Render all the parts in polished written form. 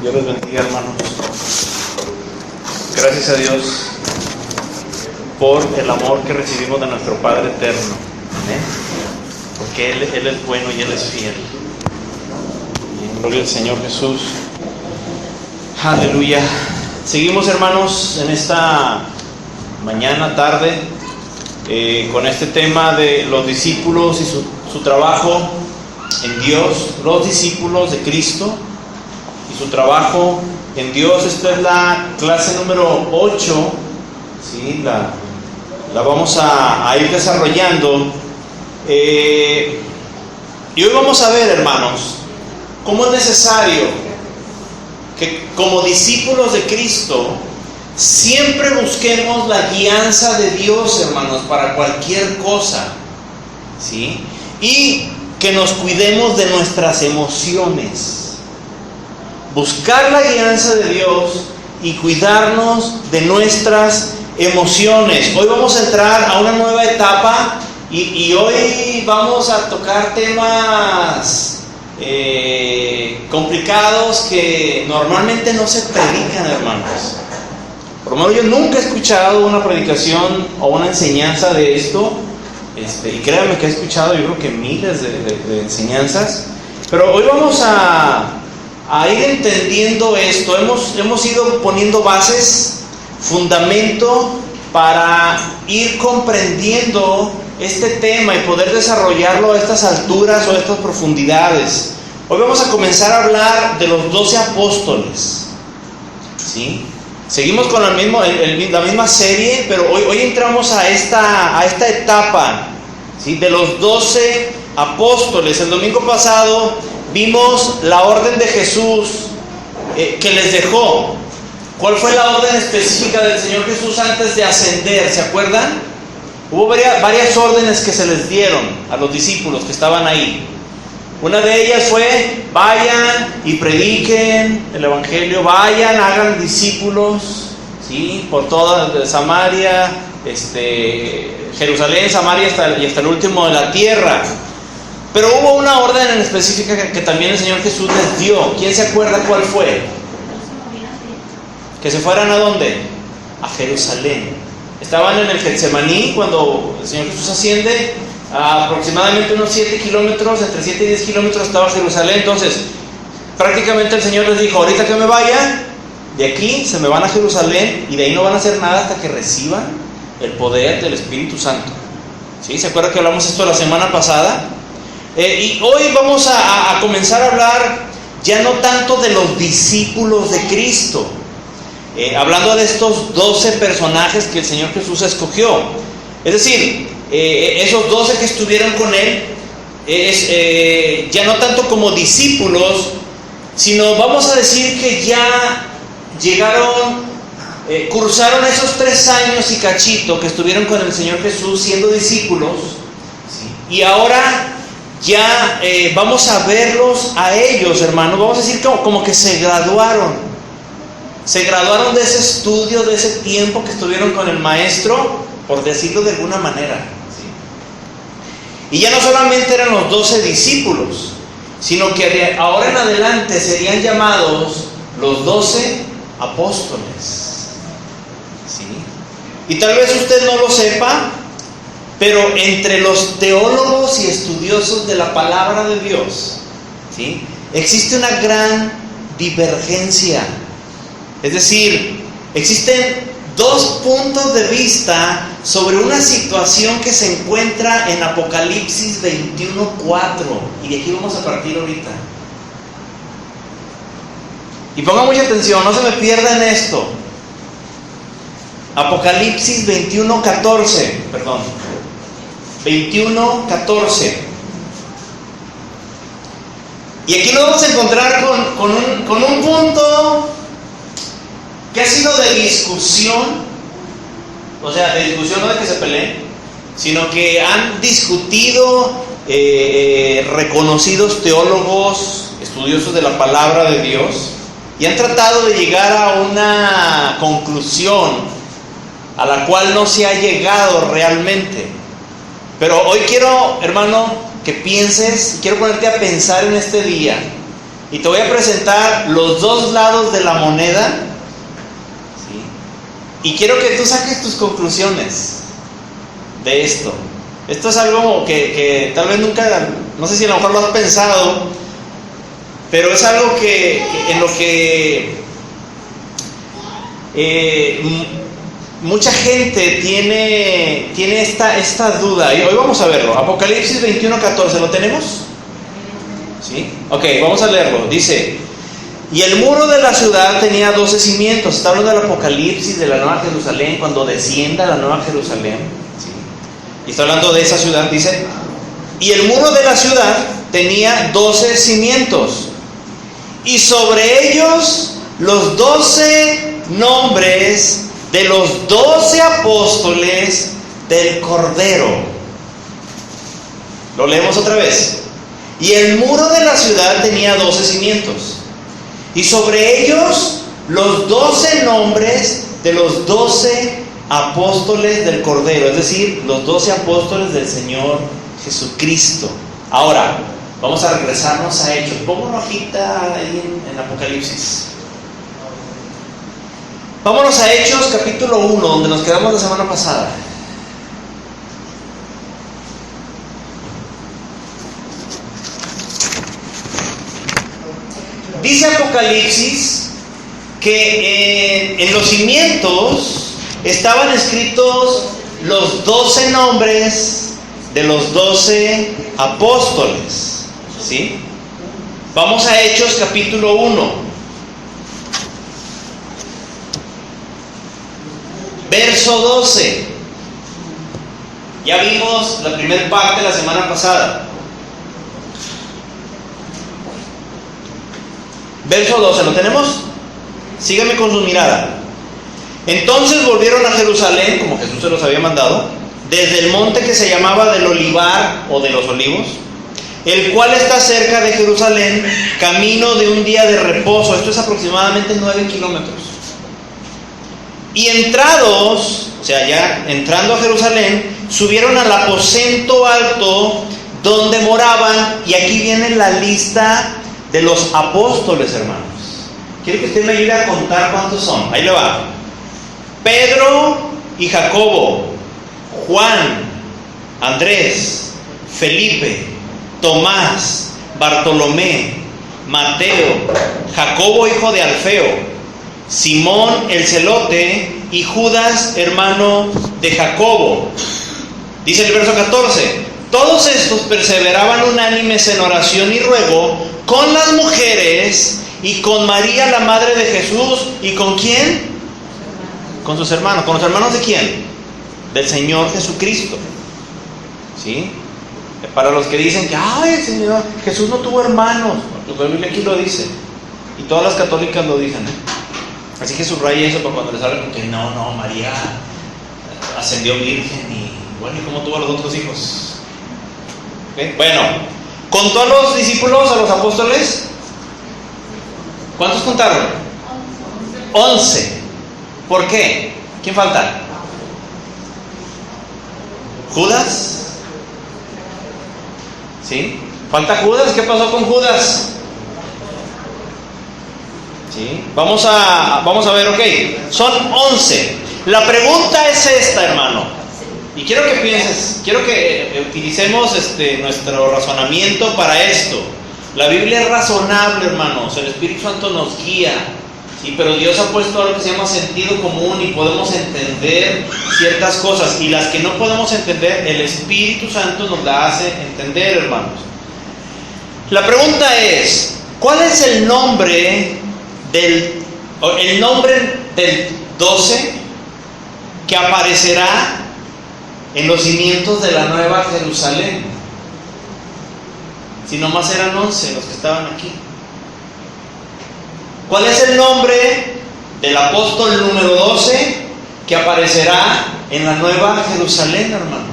Dios les bendiga, hermanos. Gracias a Dios por el amor que recibimos de nuestro Padre eterno. Amén. Porque Él es bueno y Él es fiel. Y gloria al Señor Jesús. Aleluya. Seguimos, hermanos, en esta mañana, tarde, con este tema de los discípulos y su trabajo en Dios, los discípulos de Cristo y su trabajo en Dios. Esta es la clase número 8, ¿sí? La vamos a ir desarrollando. Y hoy vamos a ver, hermanos, cómo es necesario que como discípulos de Cristo siempre busquemos la guianza de Dios, hermanos, para cualquier cosa, ¿sí? Y que nos cuidemos de nuestras emociones. Buscar la guianza de Dios y cuidarnos de nuestras emociones. Hoy vamos a entrar a una nueva etapa y hoy vamos a tocar temas complicados que normalmente no se predican, hermanos. Por lo menos yo nunca he escuchado una predicación o una enseñanza de esto, y créanme que he escuchado, yo creo que miles de enseñanzas, pero hoy vamos a ir entendiendo esto. Hemos ido poniendo bases, fundamento para ir comprendiendo este tema y poder desarrollarlo a estas alturas o a estas profundidades. Hoy vamos a comenzar a hablar de los 12 apóstoles, ¿sí? Seguimos con la misma serie, pero hoy entramos a esta etapa, ¿sí? De los 12 apóstoles. El domingo pasado vimos la orden de Jesús que les dejó. ¿Cuál fue la orden específica del Señor Jesús antes de ascender? ¿Se acuerdan? Hubo varias órdenes que se les dieron a los discípulos que estaban ahí. Una de ellas fue: vayan y prediquen el Evangelio, vayan, hagan discípulos, ¿sí? Por toda Samaria, Jerusalén, Samaria y hasta el último de la tierra. Pero hubo una orden en específica que también el Señor Jesús les dio. ¿Quién se acuerda cuál fue? ¿Que se fueran a dónde? A Jerusalén. Estaban en el Getsemaní cuando el Señor Jesús asciende. A aproximadamente unos 7 kilómetros, entre 7 y 10 kilómetros estaba Jerusalén. Entonces, prácticamente el Señor les dijo: ahorita que me vaya de aquí, se me van a Jerusalén y de ahí no van a hacer nada hasta que reciban el poder del Espíritu Santo. ¿Sí? ¿Se acuerdan que hablamos esto la semana pasada? Y hoy vamos a comenzar a hablar ya no tanto de los discípulos de Cristo, hablando de estos 12 personajes que el Señor Jesús escogió. Es decir, esos 12 que estuvieron con Él, ya no tanto como discípulos, sino vamos a decir que ya llegaron, cursaron esos 3 años y cachito que estuvieron con el Señor Jesús siendo discípulos, ¿sí? Y ahora ya vamos a verlos a ellos, hermanos. Vamos a decir como que se graduaron de ese estudio, de ese tiempo que estuvieron con el Maestro, por decirlo de alguna manera, ¿sí? Y ya no solamente eran los 12 discípulos, sino que ahora en adelante serían llamados los 12 apóstoles, ¿sí? Y tal vez usted no lo sepa, pero entre los teólogos y estudiosos de la palabra de Dios, ¿sí?, existe una gran divergencia. Es decir, existen 2 puntos de vista sobre una situación que se encuentra en Apocalipsis 21:4. Y de aquí vamos a partir ahorita. Y pongan mucha atención, no se me pierdan esto. Apocalipsis 21:14, perdón. 21:14. Y aquí nos vamos a encontrar con un punto que ha sido de discusión. O sea, de discusión, no de que se peleen, sino que han discutido reconocidos teólogos, estudiosos de la palabra de Dios, y han tratado de llegar a una conclusión a la cual no se ha llegado realmente. Pero hoy quiero, hermano, que pienses, quiero ponerte a pensar en este día, y te voy a presentar los dos lados de la moneda, ¿sí? Y quiero que tú saques tus conclusiones de esto. Esto es algo que tal vez nunca, no sé si a lo mejor lo has pensado, pero es algo que en lo que mucha gente tiene esta duda. Y hoy vamos a verlo. Apocalipsis 21:14, ¿lo tenemos? ¿Sí? Ok, vamos a leerlo. Dice: y el muro de la ciudad tenía 12 cimientos. Está hablando del Apocalipsis, de la Nueva Jerusalén, cuando descienda la Nueva Jerusalén, ¿sí? Y está hablando de esa ciudad. Dice: y el muro de la ciudad tenía 12 cimientos, y sobre ellos los 12 nombres de los 12 apóstoles del Cordero. Lo leemos otra vez. Y el muro de la ciudad tenía 12 cimientos, y sobre ellos los 12 nombres de los 12 apóstoles del Cordero, es decir, los 12 apóstoles del Señor Jesucristo. Ahora, vamos a regresarnos a Hechos. Pongo una hojita ahí en Apocalipsis. Vámonos a Hechos capítulo 1, donde nos quedamos la semana pasada. Dice Apocalipsis que en los cimientos estaban escritos los 12 nombres de los 12 apóstoles, ¿sí? Vamos a Hechos capítulo 1, verso 12. Ya vimos la primera parte la semana pasada. Verso 12, ¿lo tenemos? Síganme con su mirada. Entonces volvieron a Jerusalén, como Jesús se los había mandado, desde el monte que se llamaba del Olivar o de los Olivos, el cual está cerca de Jerusalén, camino de un día de reposo. Esto es aproximadamente 9 kilómetros. Y entrados, o sea, ya entrando a Jerusalén, subieron al aposento alto donde moraban, y aquí viene la lista de los apóstoles, hermanos. Quiero que usted me ayude a contar cuántos son. Ahí le va: Pedro y Jacobo, Juan, Andrés, Felipe, Tomás, Bartolomé, Mateo, Jacobo hijo de Alfeo, Simón el celote y Judas hermano de Jacobo. Dice el verso 14: todos estos perseveraban unánimes en oración y ruego con las mujeres y con María la madre de Jesús. ¿Y con quién? Con sus hermanos. ¿Con los hermanos de quién? Del Señor Jesucristo, ¿sí? Para los que dicen que ay, Señor, Jesús no tuvo hermanos, la Biblia aquí lo dice, y todas las católicas lo dicen, ¿eh? Así que subraya eso para cuando les hablen que no, María ascendió virgen, y bueno, ¿y cómo tuvo a los otros hijos? ¿Okay? Bueno, ¿contó a los discípulos, a los apóstoles? ¿Cuántos contaron? 11. ¿Por qué? ¿Quién falta? ¿Judas? ¿Sí? ¿Falta Judas? ¿Qué pasó con Judas? ¿Sí? Vamos a ver, ok. Son 11. La pregunta es esta, hermano. Y quiero que pienses, quiero que utilicemos nuestro razonamiento para esto. La Biblia es razonable, hermanos. El Espíritu Santo nos guía. Sí, pero Dios ha puesto algo que se llama sentido común, y podemos entender ciertas cosas, y las que no podemos entender, el Espíritu Santo nos la hace entender, hermanos. La pregunta es: ¿cuál es el nombre del 12 que aparecerá en los cimientos de la Nueva Jerusalén? Si nomás eran 11 los que estaban aquí. ¿Cuál es el nombre del apóstol número 12 que aparecerá en la Nueva Jerusalén, hermanos?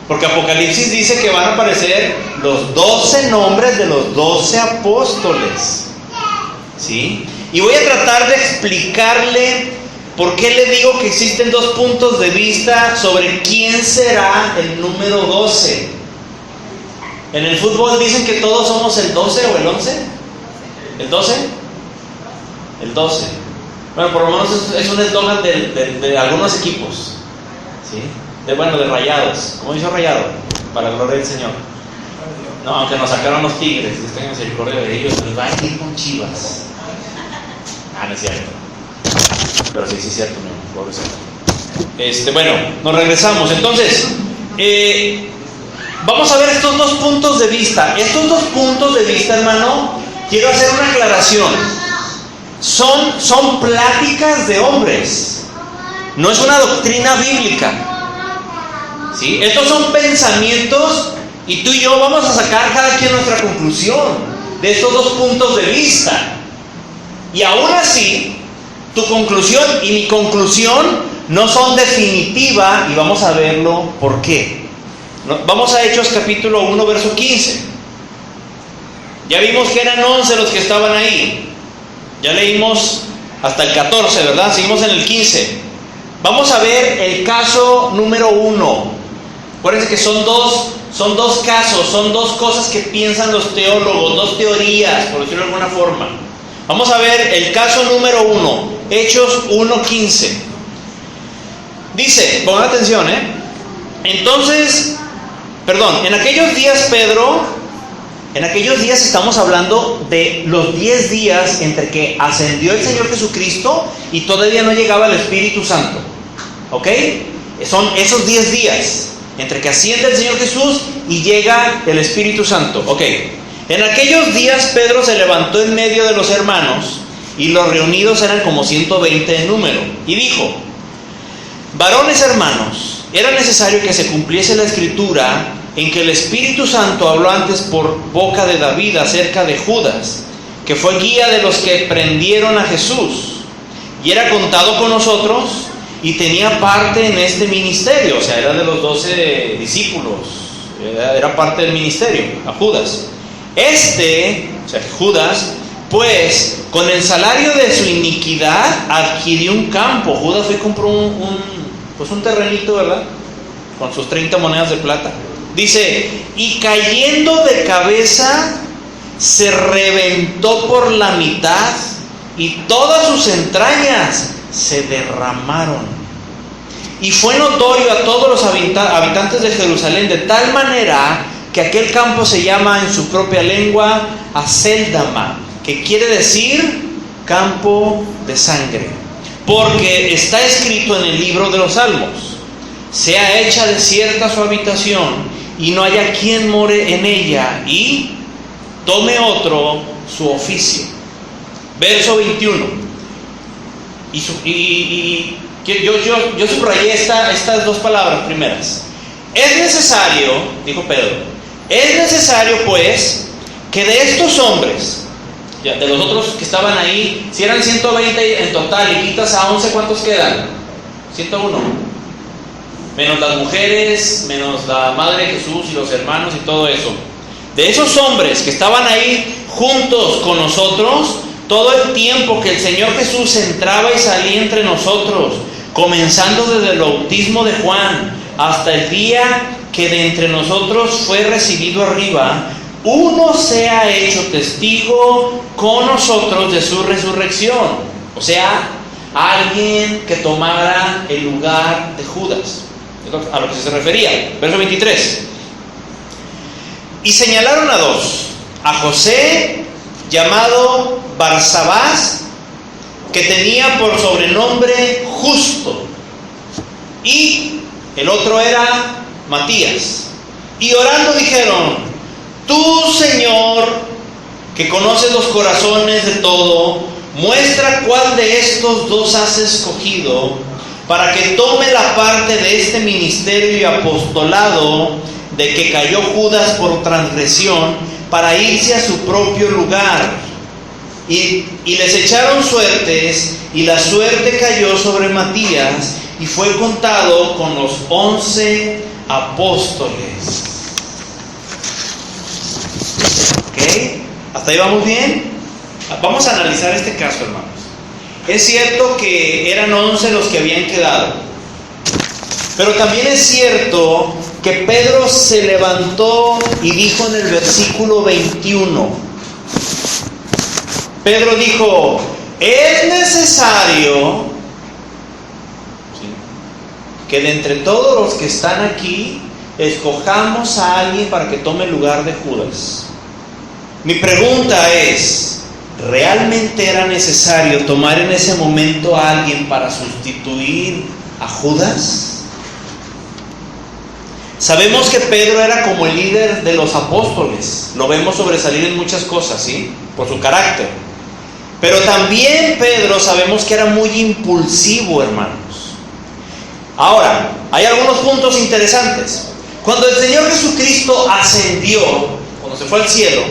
Porque Apocalipsis dice que van a aparecer los 12 nombres de los 12 apóstoles, ¿sí? Y voy a tratar de explicarle por qué le digo que existen dos puntos de vista sobre quién será el número 12. En el fútbol dicen que todos somos el 12 o el 11. ¿El 12? El 12. Bueno, por lo menos es un eslogan de algunos equipos. ¿Sí? De Rayados. ¿Cómo hizo Rayado? Para la gloria del Señor. No, aunque nos sacaron los Tigres, Dios tenga misericordia de ellos, nos van a ir con Chivas. No es cierto. Pero sí es cierto, no, pobrecito. Bueno, nos regresamos. Entonces, vamos a ver estos dos puntos de vista. Estos dos puntos de vista, hermano, quiero hacer una aclaración. Son pláticas de hombres. No es una doctrina bíblica. ¿Sí? Estos son pensamientos y tú y yo vamos a sacar cada quien nuestra conclusión de estos dos puntos de vista. Y aún así, tu conclusión y mi conclusión no son definitivas y vamos a verlo por qué. Vamos a Hechos capítulo 1, verso 15. Ya vimos que eran 11 los que estaban ahí. Ya leímos hasta el 14, ¿verdad? Seguimos en el 15. Vamos a ver el caso número 1. Acuérdense que son dos casos, son dos cosas que piensan los teólogos, dos teorías, por decirlo de alguna forma. Vamos a ver el caso número 1, Hechos 1:15. Dice, pongan atención, en aquellos días estamos hablando de los 10 días entre que ascendió el Señor Jesucristo y todavía no llegaba el Espíritu Santo. ¿Ok? Son esos 10 días entre que asciende el Señor Jesús y llega el Espíritu Santo. Ok. En aquellos días Pedro se levantó en medio de los hermanos, y los reunidos eran como 120 en número, y dijo: varones hermanos, era necesario que se cumpliese la escritura en que el Espíritu Santo habló antes por boca de David acerca de Judas, que fue guía de los que prendieron a Jesús, y era contado con nosotros, y tenía parte en este ministerio. O sea, era de los 12 discípulos, era parte del ministerio, a Judas. O sea, Judas, pues, con el salario de su iniquidad adquirió un campo. Judas fue y compró un terrenito, ¿verdad? Con sus 30 monedas de plata. Dice, y cayendo de cabeza, se reventó por la mitad, y todas sus entrañas se derramaron. Y fue notorio a todos los habitantes de Jerusalén, de tal manera que aquel campo se llama en su propia lengua Aceldama, que quiere decir campo de sangre, porque está escrito en el libro de los Salmos: sea hecha desierta su habitación, y no haya quien more en ella, y tome otro su oficio. Verso 21. Yo subrayé estas dos palabras primeras. Es necesario, dijo Pedro, es necesario pues que de estos hombres, de los otros que estaban ahí, si eran 120 en total y quitas a 11, ¿cuántos quedan? 101. Menos las mujeres, menos la madre de Jesús y los hermanos y todo eso. De esos hombres que estaban ahí juntos con nosotros, todo el tiempo que el Señor Jesús entraba y salía entre nosotros, comenzando desde el bautismo de Juan hasta el día que de entre nosotros fue recibido arriba, uno se ha hecho testigo con nosotros de su resurrección. O sea, alguien que tomara el lugar de Judas. Es a lo que se refería. Verso 23. Y señalaron a dos: a José, llamado Barsabás, que tenía por sobrenombre Justo, y el otro era Matías. Y orando dijeron: tú, Señor, que conoces los corazones de todo, muestra cuál de estos dos has escogido, para que tome la parte de este ministerio y apostolado de que cayó Judas por transgresión, para irse a su propio lugar. Y les echaron suertes, y la suerte cayó sobre Matías, y fue contado con los 11 apóstoles. ¿Ok? ¿Hasta ahí vamos bien? Vamos a analizar este caso, hermanos. Es cierto que eran 11 los que habían quedado, pero también es cierto que Pedro se levantó y dijo en el versículo 21. Pedro dijo: es necesario que de entre todos los que están aquí escojamos a alguien para que tome el lugar de Judas. Mi pregunta es: ¿realmente era necesario tomar en ese momento a alguien para sustituir a Judas? Sabemos que Pedro era como el líder de los apóstoles. Lo vemos sobresalir en muchas cosas, ¿sí? Por su carácter. Pero también Pedro sabemos que era muy impulsivo, hermanos. Ahora, hay algunos puntos interesantes. Cuando el Señor Jesucristo ascendió, cuando se fue al cielo,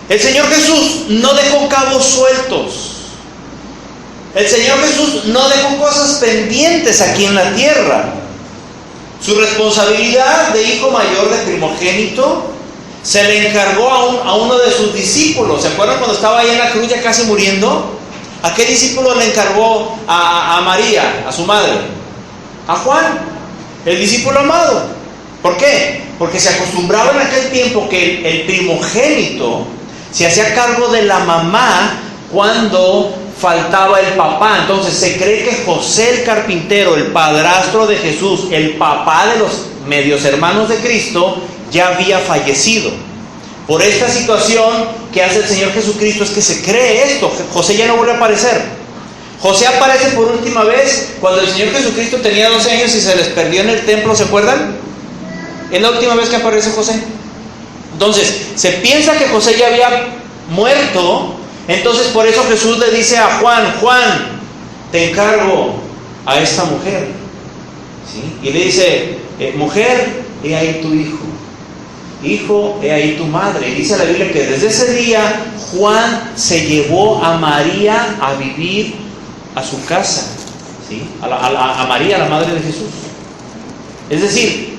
el Señor Jesús no dejó cabos sueltos. El Señor Jesús no dejó cosas pendientes aquí en la tierra. Su responsabilidad de hijo mayor, de primogénito, se le encargó a uno de sus discípulos. ¿Se acuerdan cuando estaba ahí en la cruz ya casi muriendo? ¿A qué discípulo le encargó? A María, a su madre. A Juan, el discípulo amado. ¿Por qué? Porque se acostumbraba en aquel tiempo que el primogénito se hacía cargo de la mamá cuando faltaba el papá. Entonces se cree que José el carpintero, el padrastro de Jesús, el papá de los medios hermanos de Cristo, ya había fallecido. Por esta situación que hace el Señor Jesucristo es que se cree esto. José ya no vuelve a aparecer. José aparece por última vez cuando el Señor Jesucristo tenía 12 años y se les perdió en el templo, ¿se acuerdan? Es la última vez que aparece José. Entonces, se piensa que José ya había muerto. Entonces por eso Jesús le dice a Juan: Juan, te encargo a esta mujer, ¿sí? Y le dice: mujer, he ahí tu hijo. Hijo, he ahí tu madre. Y dice la Biblia que desde ese día Juan se llevó a María a vivir a su casa, ¿sí? A María, la madre de Jesús. Es decir,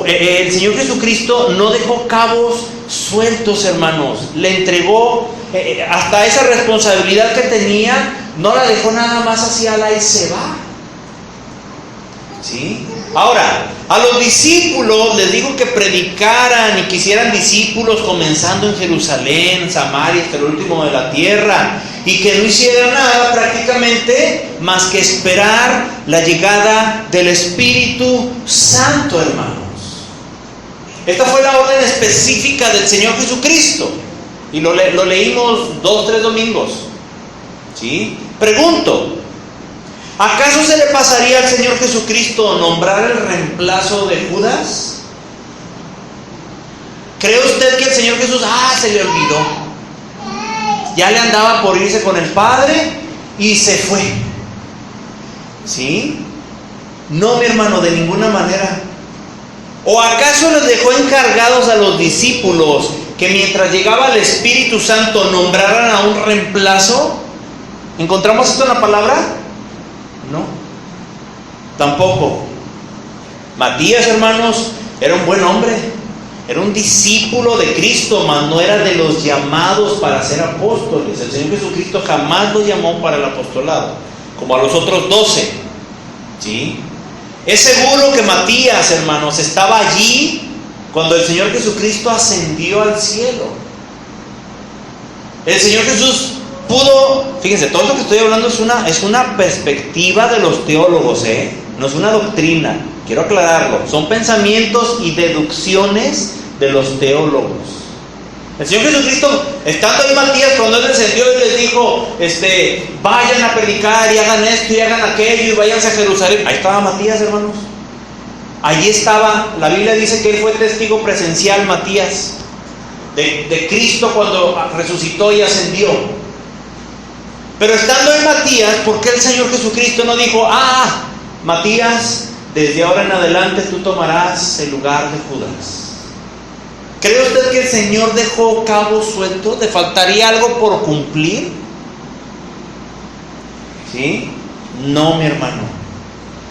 el Señor Jesucristo no dejó cabos sueltos, hermanos. Le entregó hasta esa responsabilidad que tenía, no la dejó nada más así a la y se va, ¿sí? Ahora, a los discípulos les dijo que predicaran y que hicieran discípulos comenzando en Jerusalén, Samaria, hasta el último de la tierra, y que no hicieran nada prácticamente más que esperar la llegada del Espíritu Santo, hermanos. Esta fue la orden específica del Señor Jesucristo. Y lo leímos 2 o 3 domingos, ¿sí? Pregunto: ¿acaso se le pasaría al Señor Jesucristo nombrar el reemplazo de Judas? ¿Cree usted que el Señor Jesús, se le olvidó? Ya le andaba por irse con el Padre y se fue, ¿sí? No, mi hermano, de ninguna manera. ¿O acaso les dejó encargados a los discípulos que mientras llegaba el Espíritu Santo nombraran a un reemplazo? ¿Encontramos esto en la palabra? No, tampoco. Matías, hermanos, era un buen hombre, era un discípulo de Cristo, mas no era de los llamados para ser apóstoles. El Señor Jesucristo jamás lo llamó para el apostolado, como a los otros 12, ¿sí? Es seguro que Matías, hermanos, estaba allí cuando el Señor Jesucristo ascendió al cielo. El Señor Jesús pudo, fíjense, todo lo que estoy hablando es una perspectiva de los teólogos, no es una doctrina, quiero aclararlo, son pensamientos y deducciones de los teólogos. El Señor Jesucristo, estando ahí Matías, cuando Él descendió y les dijo, vayan a predicar y hagan esto y hagan aquello y váyanse a Jerusalén. Ahí estaba Matías, hermanos. Allí estaba, la Biblia dice que él fue testigo presencial, Matías, de Cristo cuando resucitó y ascendió. Pero estando en Matías, ¿por qué el Señor Jesucristo no dijo, Matías, desde ahora en adelante tú tomarás el lugar de Judas? ¿Cree usted que el Señor dejó cabos sueltos? ¿Le faltaría algo por cumplir? ¿Sí? No, mi hermano.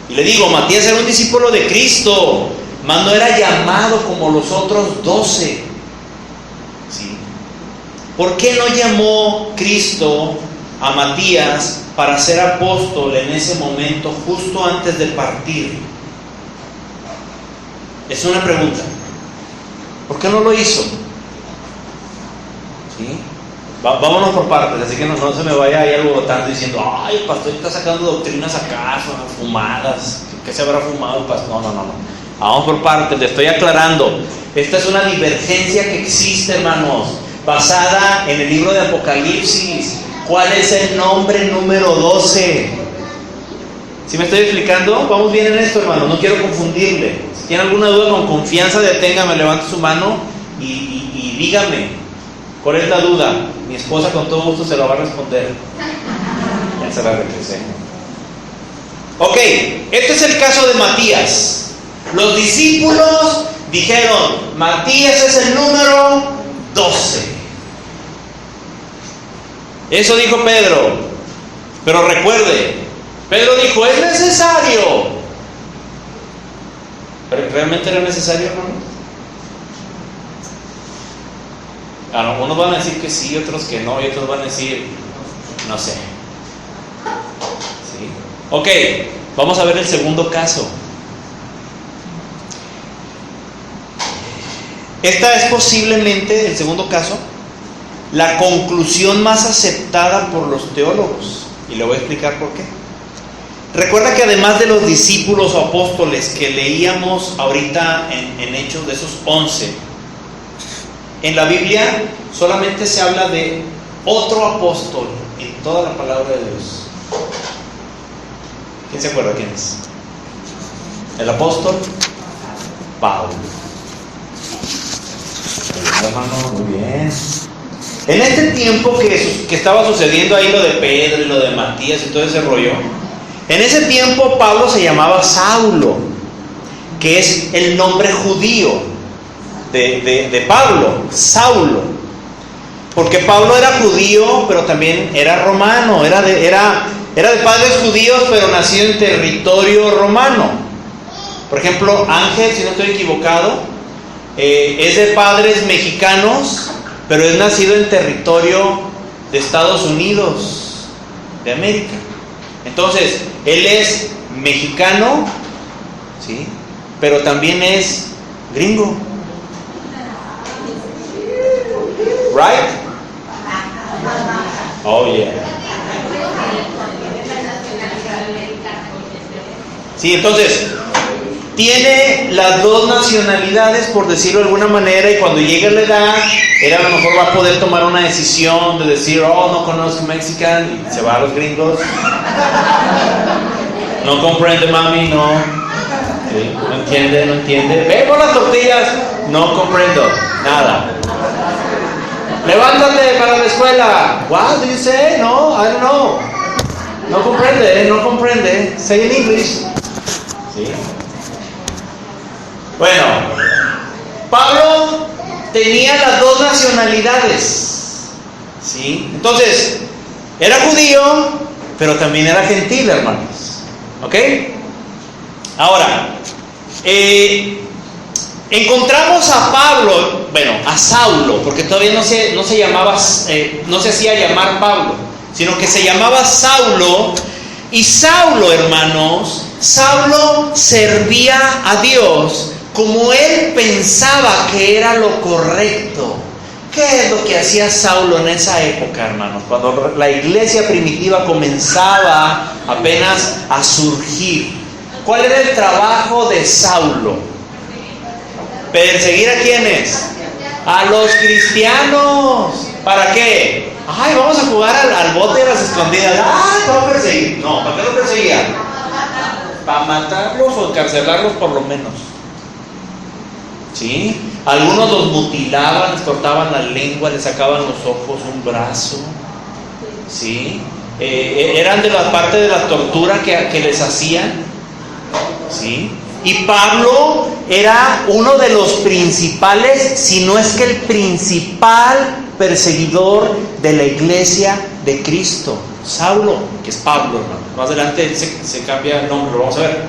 Y le digo, Matías era un discípulo de Cristo, mas no era llamado como los otros 12. ¿Sí? ¿Por qué no llamó Cristo a Matías para ser apóstol en ese momento, justo antes de partir? Es una pregunta. ¿Por qué no lo hizo? ¿Sí? Vámonos por partes, así que no se me vaya ahí alborotando diciendo, ay, el pastor está sacando doctrinas acá, fumadas, ¿qué se habrá fumado el pastor? No. Vamos por partes, le estoy aclarando. Esta es una divergencia que existe, hermanos, basada en el libro de Apocalipsis. ¿Cuál es el nombre número 12? ¿Sí me estoy explicando? Vamos bien en esto, hermano, no quiero confundirle. Si tiene alguna duda, con confianza deténgame, levante su mano y dígame, ¿cuál es la duda? Mi esposa con todo gusto se lo va a responder. Ya se la regresé. Ok, este es el caso de Matías. Los discípulos dijeron, Matías es el número 12. Eso dijo Pedro. Pero recuerde, Pedro dijo, es necesario. ¿Pero realmente era necesario, hermano? Unos van a decir que sí, otros que no, y otros van a decir, no sé. ¿Sí? Ok, vamos a ver el segundo caso. Esta es posiblemente, el segundo caso, la conclusión más aceptada por los teólogos. Y le voy a explicar por qué. Recuerda que además de los discípulos o apóstoles que leíamos ahorita en Hechos, de esos 11, en la Biblia solamente se habla de otro apóstol en toda la palabra de Dios. ¿Quién se acuerda quién es? El apóstol Pablo. Hermano, muy bien. En este tiempo que estaba sucediendo ahí lo de Pedro y lo de Matías y todo ese rollo, en ese tiempo Pablo se llamaba Saulo, que es el nombre judío de Pablo, Saulo. Porque Pablo era judío, pero también era romano, era de padres judíos, pero nacido en territorio romano. Por ejemplo, Ángel, si no estoy equivocado, es de padres mexicanos, pero es nacido en territorio de Estados Unidos de América. Entonces, él es mexicano, ¿sí? Pero también es gringo. Right? Oh yeah. Sí, entonces tiene las dos nacionalidades, por decirlo de alguna manera, y cuando llegue a la edad, él a lo mejor va a poder tomar una decisión de decir, oh, no conozco mexicano, y se va a los gringos. No comprende, mami, no. ¿Sí? No entiende. Ve por las tortillas, no comprendo, nada. Levántate para la escuela. What do you say? No, I don't know. No comprende. Say in English. ¿Sí? Bueno, Pablo tenía las dos nacionalidades, ¿sí? Entonces, era judío, pero también era gentil, hermanos. ¿Ok? Ahora, encontramos a Pablo, a Saulo, porque todavía no se llamaba, no se hacía llamar Pablo, sino que se llamaba Saulo. Y Saulo, hermanos, Saulo servía a Dios como él pensaba que era lo correcto. ¿Qué es lo que hacía Saulo en esa época, hermanos? Cuando la iglesia primitiva comenzaba apenas a surgir. ¿Cuál era el trabajo de Saulo? ¿Perseguir a quiénes? A los cristianos. ¿Para qué? Ay, vamos a jugar al bote de las escondidas. Te va a perseguir. No, ¿para qué lo perseguía? Para matarlos o encarcelarlos por lo menos. ¿Sí? Algunos los mutilaban, les cortaban la lengua, les sacaban los ojos, un brazo. ¿Sí? Eran de la parte de la tortura que les hacían. ¿Sí? Y Pablo era uno de los principales, si no es que el principal perseguidor de la iglesia de Cristo. Saulo, que es Pablo, hermano. Más adelante se cambia el nombre, lo vamos a ver.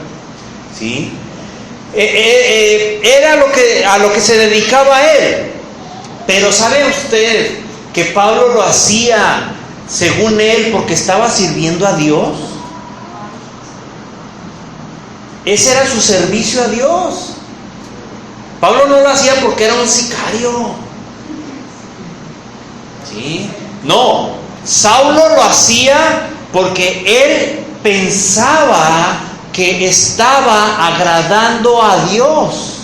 ¿Sí? Era a lo que se dedicaba él. Pero ¿sabe usted que Pablo lo hacía según él porque estaba sirviendo a Dios? Ese era su servicio a Dios. Pablo no lo hacía porque era un sicario. ¿Sí? No, Saulo lo hacía porque él pensaba que estaba agradando a Dios.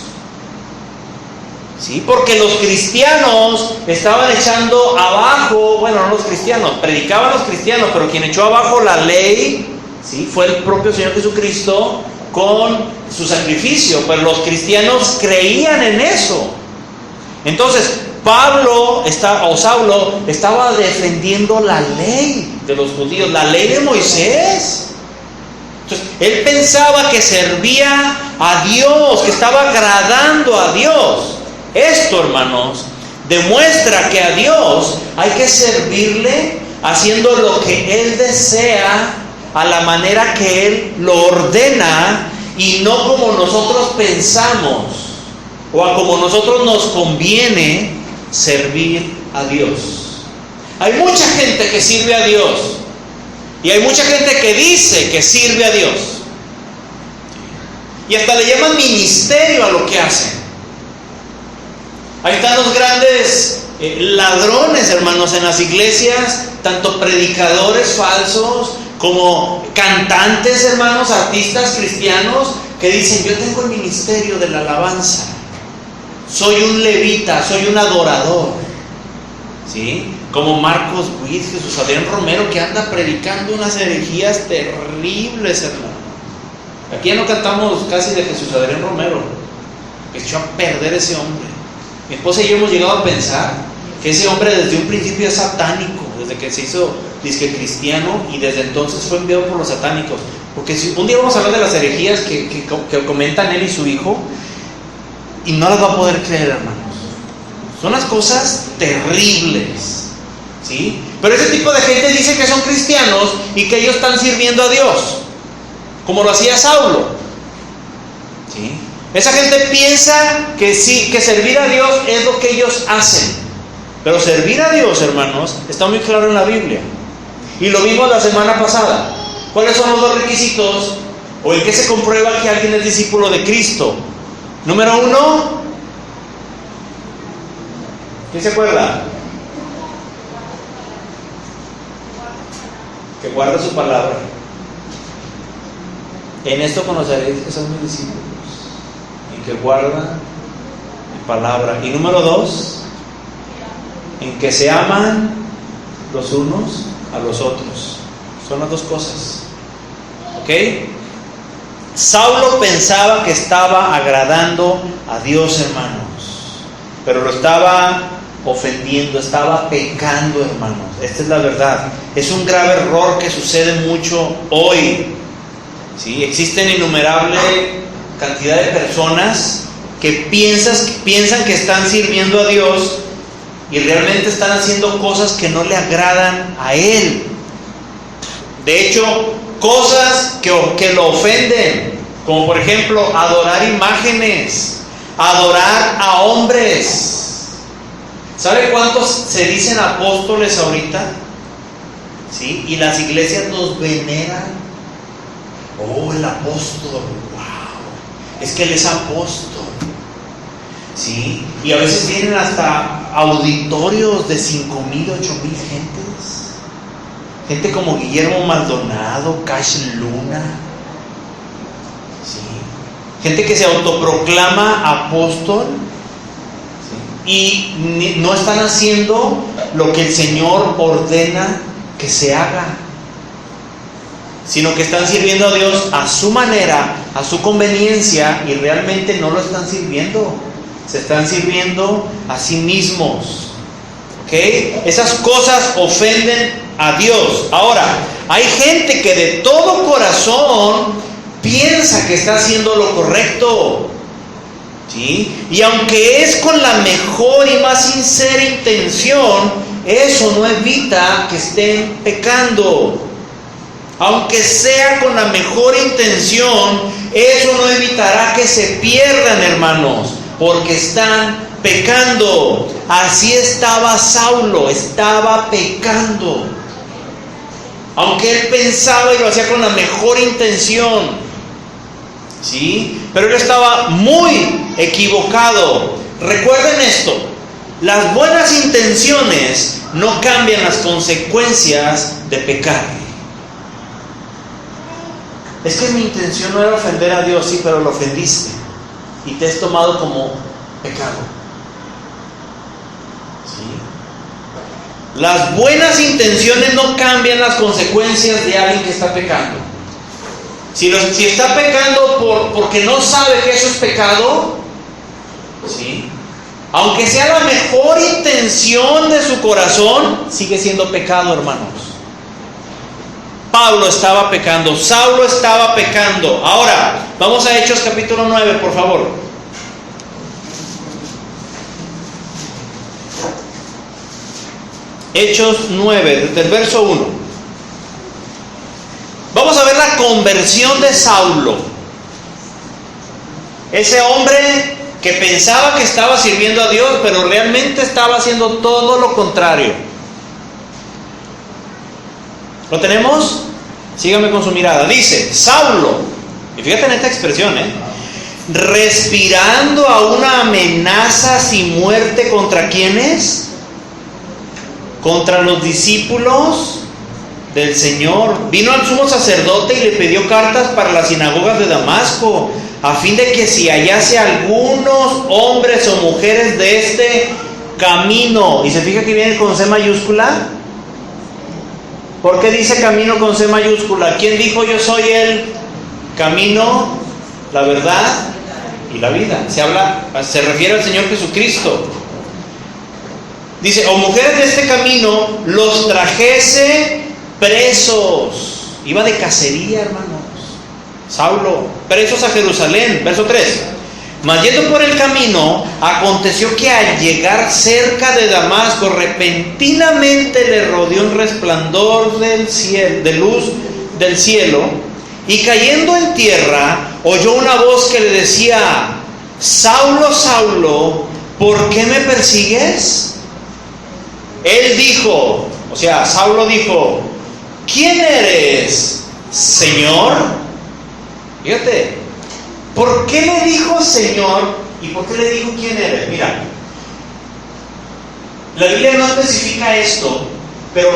¿Sí? Porque los cristianos estaban echando abajo, bueno, no los cristianos, predicaban los cristianos, pero quien echó abajo la ley, ¿sí?, fue el propio Señor Jesucristo con su sacrificio, pero los cristianos creían en eso. Entonces, Saulo estaba defendiendo la ley de los judíos, la ley de Moisés. Entonces, él pensaba que servía a Dios, que estaba agradando a Dios. Esto, hermanos, demuestra que a Dios hay que servirle haciendo lo que Él desea, a la manera que Él lo ordena, y no como nosotros pensamos o a como nosotros nos conviene servir a Dios. Hay mucha gente que sirve a Dios y hay mucha gente que dice que sirve a Dios, y hasta le llaman ministerio a lo que hacen. Ahí están los grandes ladrones, hermanos, en las iglesias, tanto predicadores falsos como cantantes, hermanos, artistas cristianos, que dicen: yo tengo el ministerio de la alabanza, soy un levita, soy un adorador. ¿Sí? Como Marcos Witt, Jesús Adrián Romero, que anda predicando unas herejías terribles, hermano. Aquí ya no cantamos casi de Jesús Adrián Romero, que echó a perder ese hombre. Mi esposa y yo hemos llegado a pensar que ese hombre desde un principio es satánico, desde que se hizo disque cristiano, y desde entonces fue enviado por los satánicos. Porque si un día vamos a hablar de las herejías que comentan él y su hijo, y no las va a poder creer, hermanos. Son las cosas terribles, ¿sí? Pero ese tipo de gente dice que son cristianos y que ellos están sirviendo a Dios, como lo hacía Saulo, ¿sí? Esa gente piensa que sí, que servir a Dios es lo que ellos hacen. Pero servir a Dios, hermanos, está muy claro en la Biblia. Y lo vimos la semana pasada. ¿Cuáles son los dos requisitos? ¿O en qué se comprueba que alguien es discípulo de Cristo? Número 1, ¿quién se acuerda? Que guarda su palabra. En esto conoceréis que son mis discípulos, en que guarda mi palabra. Y número 2, en que se aman los unos a los otros. Son las dos cosas. ¿Ok? Saulo pensaba que estaba agradando a Dios, hermanos, pero lo estaba ofendiendo, estaba pecando, hermanos. Esta es la verdad. Es un grave error que sucede mucho hoy. ¿Sí? Existen innumerable cantidad de personas que piensan que están sirviendo a Dios y realmente están haciendo cosas que no le agradan a Él. De hecho, cosas que lo ofenden, como por ejemplo adorar imágenes, adorar a hombres. ¿Sabe cuántos se dicen apóstoles ahorita? ¿Sí? Y las iglesias los veneran. Oh, el apóstol, wow, es que él es apóstol. ¿Sí? Y a veces tienen hasta auditorios de 5,000, 8,000 gentes. Gente como Guillermo Maldonado, Cash Luna. ¿Sí? Gente que se autoproclama apóstol, ¿sí? Y no están haciendo lo que el Señor ordena que se haga, sino que están sirviendo a Dios a su manera, a su conveniencia, y realmente no lo están sirviendo. Se están sirviendo a sí mismos. ¿Ok? Esas cosas ofenden a Dios. Ahora, hay gente que de todo corazón piensa que está haciendo lo correcto, ¿sí? Y aunque es con la mejor y más sincera intención, eso no evita que estén pecando. Aunque sea con la mejor intención, eso no evitará que se pierdan, hermanos, porque están pecando. Así estaba Saulo, estaba pecando. Aunque él pensaba y lo hacía con la mejor intención. ¿sí? Pero él estaba muy equivocado. Recuerden esto: las buenas intenciones no cambian las consecuencias de pecar. Es que mi intención no era ofender a Dios, sí, pero lo ofendiste y te has tomado como pecado. ¿Sí? Las buenas intenciones no cambian las consecuencias de alguien que está pecando. Si está pecando porque no sabe que eso es pecado, ¿sí?, aunque sea la mejor intención de su corazón, sigue siendo pecado, hermanos. Pablo estaba pecando, Saulo estaba pecando. Ahora, vamos a Hechos capítulo 9, por favor. Hechos 9, desde el verso 1. Vamos a ver la conversión de Saulo. Ese hombre que pensaba que estaba sirviendo a Dios, pero realmente estaba haciendo todo lo contrario. ¿Lo tenemos? Sígame con su mirada. Dice, Saulo, y fíjate en esta expresión, respirando a una amenaza sin muerte, ¿contra quiénes? Contra los discípulos del Señor. Vino al sumo sacerdote y le pidió cartas para las sinagogas de Damasco, a fin de que si hallase algunos hombres o mujeres de este camino. Y se fija que viene con C mayúscula. ¿Por qué dice camino con C mayúscula? ¿Quién dijo yo soy el camino, la verdad y la vida? Se refiere al Señor Jesucristo. Dice, o mujeres de este camino los trajese presos. Iba de cacería, hermanos. Saulo, presos a Jerusalén. Verso 3. Mas yendo por el camino, aconteció que al llegar cerca de Damasco, repentinamente le rodeó un resplandor de luz del cielo, y cayendo en tierra, oyó una voz que le decía, Saulo, Saulo, ¿por qué me persigues? Él dijo, o sea, Saulo dijo, ¿quién eres, Señor? Fíjate, ¿por qué le dijo Señor y por qué le dijo quién eres? Mira, la Biblia no especifica esto, pero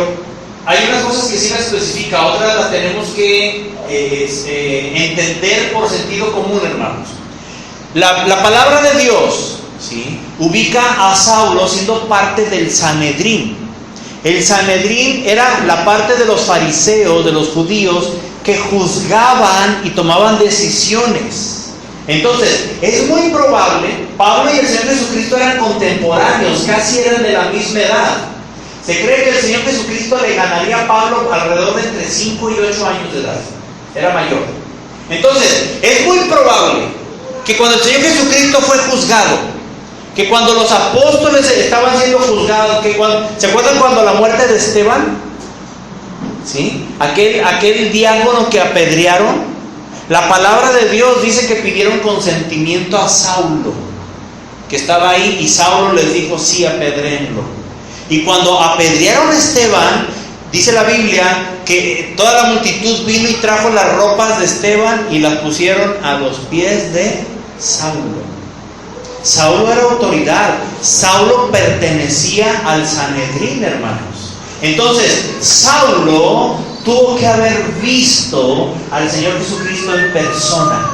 hay unas cosas que sí las especifica, otras las tenemos que entender por sentido común, hermanos. La palabra de Dios, ¿sí?, ubica a Saulo siendo parte del Sanedrín. El Sanedrín era la parte de los fariseos, de los judíos, que juzgaban y tomaban decisiones. Entonces, es muy probable, Pablo y el Señor Jesucristo eran contemporáneos, casi eran de la misma edad. Se cree que el Señor Jesucristo le ganaría a Pablo alrededor de entre 5 y 8 años de edad. Era mayor. Entonces, es muy probable que cuando el Señor Jesucristo fue juzgado, que cuando los apóstoles estaban siendo juzgados, ¿se acuerdan cuando la muerte de Esteban? ¿Sí? Aquel diácono que apedrearon. La palabra de Dios dice que pidieron consentimiento a Saulo, que estaba ahí, y Saulo les dijo, sí, apedréenlo. Y cuando apedrearon a Esteban, dice la Biblia que toda la multitud vino y trajo las ropas de Esteban y las pusieron a los pies de Saulo. Saulo era autoridad. Saulo pertenecía al Sanedrín, hermanos. Entonces, Saulo tuvo que haber visto al Señor Jesucristo en persona.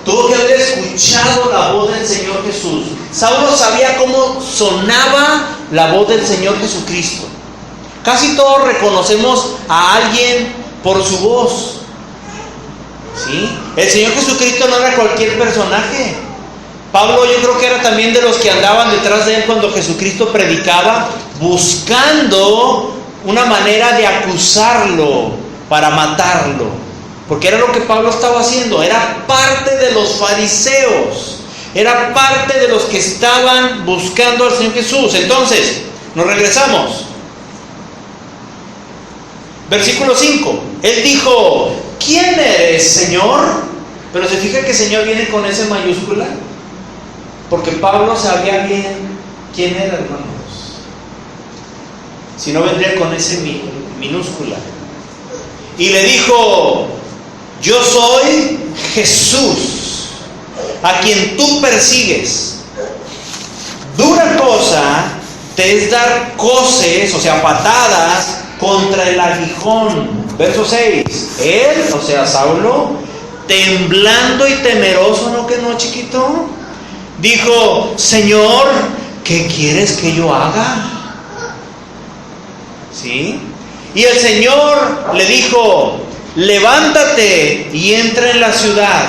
Tuvo que haber escuchado la voz del Señor Jesús. Saulo sabía cómo sonaba la voz del Señor Jesucristo. Casi todos reconocemos a alguien por su voz, ¿sí? El Señor Jesucristo no era cualquier personaje. Pablo, yo creo que era también de los que andaban detrás de él cuando Jesucristo predicaba, buscando una manera de acusarlo para matarlo, porque era lo que Pablo estaba haciendo. Era parte de los fariseos, era parte de los que estaban buscando al Señor Jesús. Entonces, nos regresamos. Versículo 5. Él dijo, ¿quién eres, Señor? Pero se fija que Señor viene con S mayúscula, porque Pablo sabía bien quién era, hermanos. Si no, vendría con S minúscula. Y le dijo, yo soy Jesús, a quien tú persigues. Dura cosa te es dar coces, o sea, patadas, contra el aguijón. Verso 6. Él, o sea, Saulo, temblando y temeroso, ¿no que no, chiquito? Dijo: Señor, ¿qué quieres que yo haga? ¿Sí? Y el Señor le dijo: levántate y entra en la ciudad,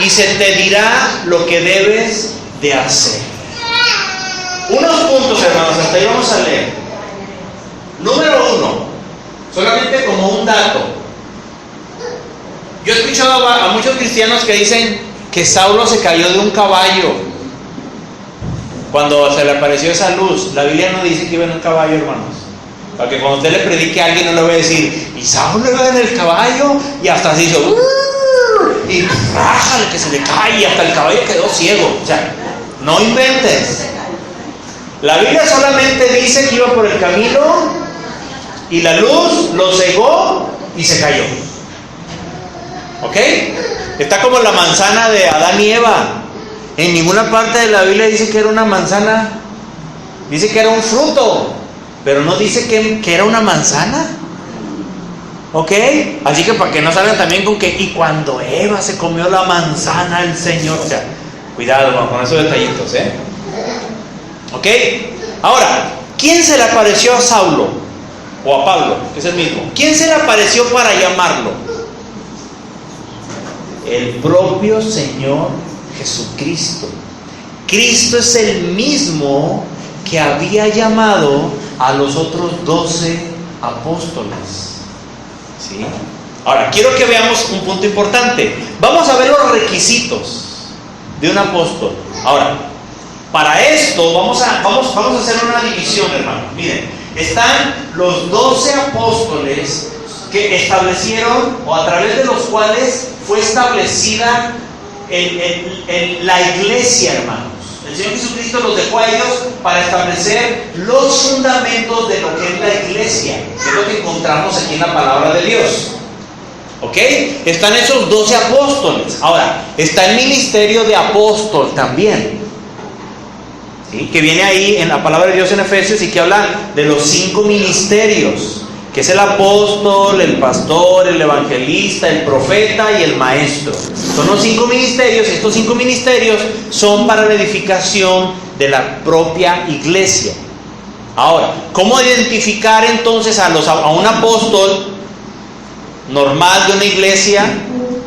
y se te dirá lo que debes de hacer. Unos puntos, hermanos, hasta ahí vamos a leer. Número 1, solamente como un dato. Yo he escuchado a muchos cristianos que dicen que Saulo se cayó de un caballo cuando se le apareció esa luz. La Biblia no dice que iba en un caballo, hermanos. Para que cuando usted le predique a alguien no le voy a decir: y Saulo iba en el caballo y hasta se hizo y rájale que se le cae y hasta el caballo quedó ciego. O sea, no inventes. La Biblia solamente dice que iba por el camino y la luz lo cegó y se cayó. ¿Ok? Está como la manzana de Adán y Eva. En ninguna parte de la Biblia dice que era una manzana. Dice que era un fruto, pero no dice que era una manzana. ¿Ok? Así que para que no salgan también con que y cuando Eva se comió la manzana el Señor. O sea, cuidado con esos detallitos, ¿eh? ¿Ok? Ahora, ¿quién se le apareció a Saulo? O a Pablo, que es el mismo. ¿Quién se le apareció para llamarlo? El propio Señor Jesucristo. Cristo es el mismo que había llamado a los otros 12 apóstoles. ¿Sí? Ahora, quiero que veamos un punto importante. Vamos a ver los requisitos de un apóstol. Ahora, para esto vamos a hacer una división, hermano. Miren, están los 12 apóstoles que establecieron, o a través de los cuales fue establecida la iglesia, hermanos. El Señor Jesucristo los dejó a ellos para establecer los fundamentos de lo que es la iglesia, que es lo que encontramos aquí en la palabra de Dios. ¿Ok? Están esos 12 apóstoles. Ahora, está el ministerio de apóstol también, ¿sí? Que viene ahí en la palabra de Dios en Efesios y que habla de los 5 ministerios, que es el apóstol, el pastor, el evangelista, el profeta y el maestro. Son los 5 ministerios. Estos 5 ministerios son para la edificación de la propia iglesia. Ahora, ¿cómo identificar entonces a un apóstol normal de una iglesia,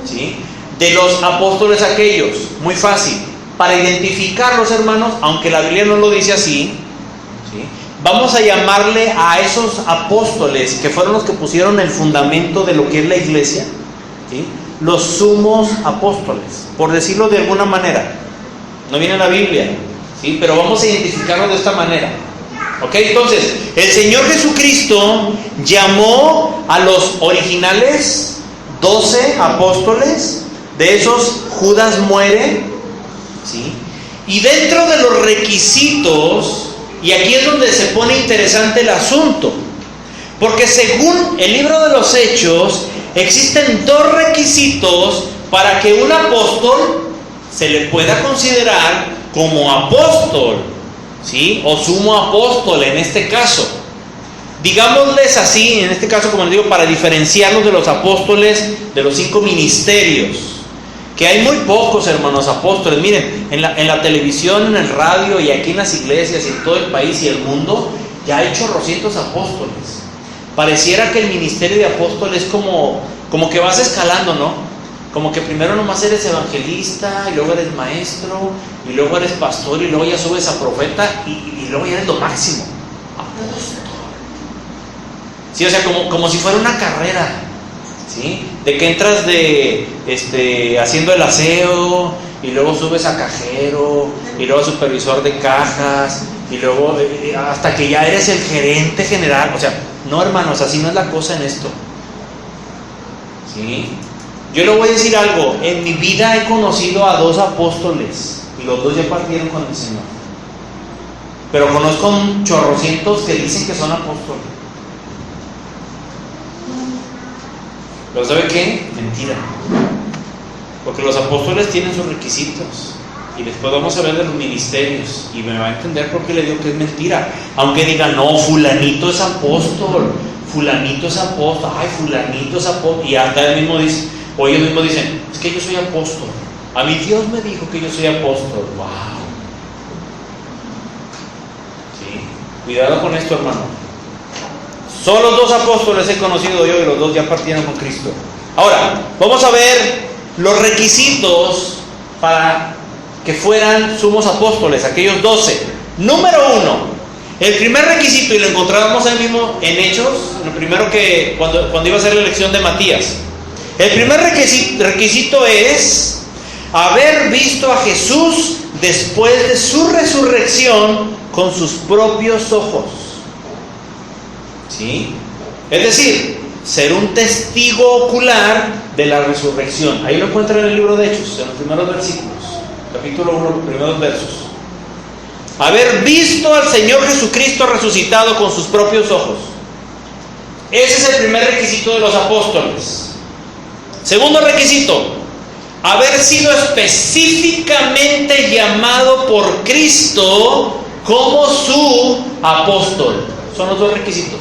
¿sí?, de los apóstoles aquellos? Muy fácil. Para identificarlos, hermanos, aunque la Biblia no lo dice así, ¿sí?, vamos a llamarle a esos apóstoles que fueron los que pusieron el fundamento de lo que es la iglesia, ¿sí?, los sumos apóstoles, por decirlo de alguna manera. No viene en la Biblia, ¿sí?, pero vamos a identificarlos de esta manera. ¿Ok? Entonces, el Señor Jesucristo llamó a los originales 12 apóstoles. De esos, Judas muere, ¿sí? Y dentro de los requisitos, y aquí es donde se pone interesante el asunto, porque según el libro de los Hechos, existen 2 requisitos para que un apóstol se le pueda considerar como apóstol, ¿sí?, o sumo apóstol en este caso. Digámosles así, en este caso, como les digo, para diferenciarlos de los apóstoles de los 5 ministerios, que hay muy pocos, hermanos, apóstoles. Miren, en la televisión, en el radio y aquí en las iglesias y en todo el país y el mundo, ya hay chorrocientos apóstoles. Pareciera que el ministerio de apóstol es como que vas escalando, ¿no? Como que primero nomás eres evangelista, y luego eres maestro, y luego eres pastor, y luego ya subes a profeta, y luego ya eres lo máximo, apóstol. Sí, o sea, como si fuera una carrera, ¿sí? De que entras haciendo el aseo, y luego subes a cajero, y luego a supervisor de cajas, y luego hasta que ya eres el gerente general. O sea, no, hermanos, así no es la cosa en esto, ¿sí? Yo le voy a decir algo. En mi vida he conocido a 2 apóstoles, y los 2 ya partieron con el Señor. Pero conozco un chorrocientos que dicen que son apóstoles. ¿Pero sabe qué? Mentira. Porque los apóstoles tienen sus requisitos. Y después vamos a ver de los ministerios. Y me va a entender por qué le digo que es mentira. Aunque digan, no, fulanito es apóstol. Fulanito es apóstol. Ay, fulanito es apóstol. Y hasta él mismo dice, o ellos mismos dicen, es que yo soy apóstol. A mí Dios me dijo que yo soy apóstol. Wow. Sí. Cuidado con esto, hermano. Solo 2 apóstoles he conocido yo y los 2 ya partieron con Cristo. Ahora, vamos a ver los requisitos para que fueran sumos apóstoles, aquellos 12. Número 1, el primer requisito, y lo encontrábamos ahí mismo en Hechos, lo primero que cuando iba a ser la elección de Matías. El primer requisito es haber visto a Jesús después de su resurrección con sus propios ojos. ¿Sí? Es decir, ser un testigo ocular de la resurrección. Ahí lo encuentran en el libro de Hechos, en los primeros versículos, capítulo 1, los primeros versos. Haber visto al Señor Jesucristo resucitado con sus propios ojos. Ese es el primer requisito de los apóstoles. Segundo requisito, haber sido específicamente llamado por Cristo como su apóstol. Son los 2 requisitos.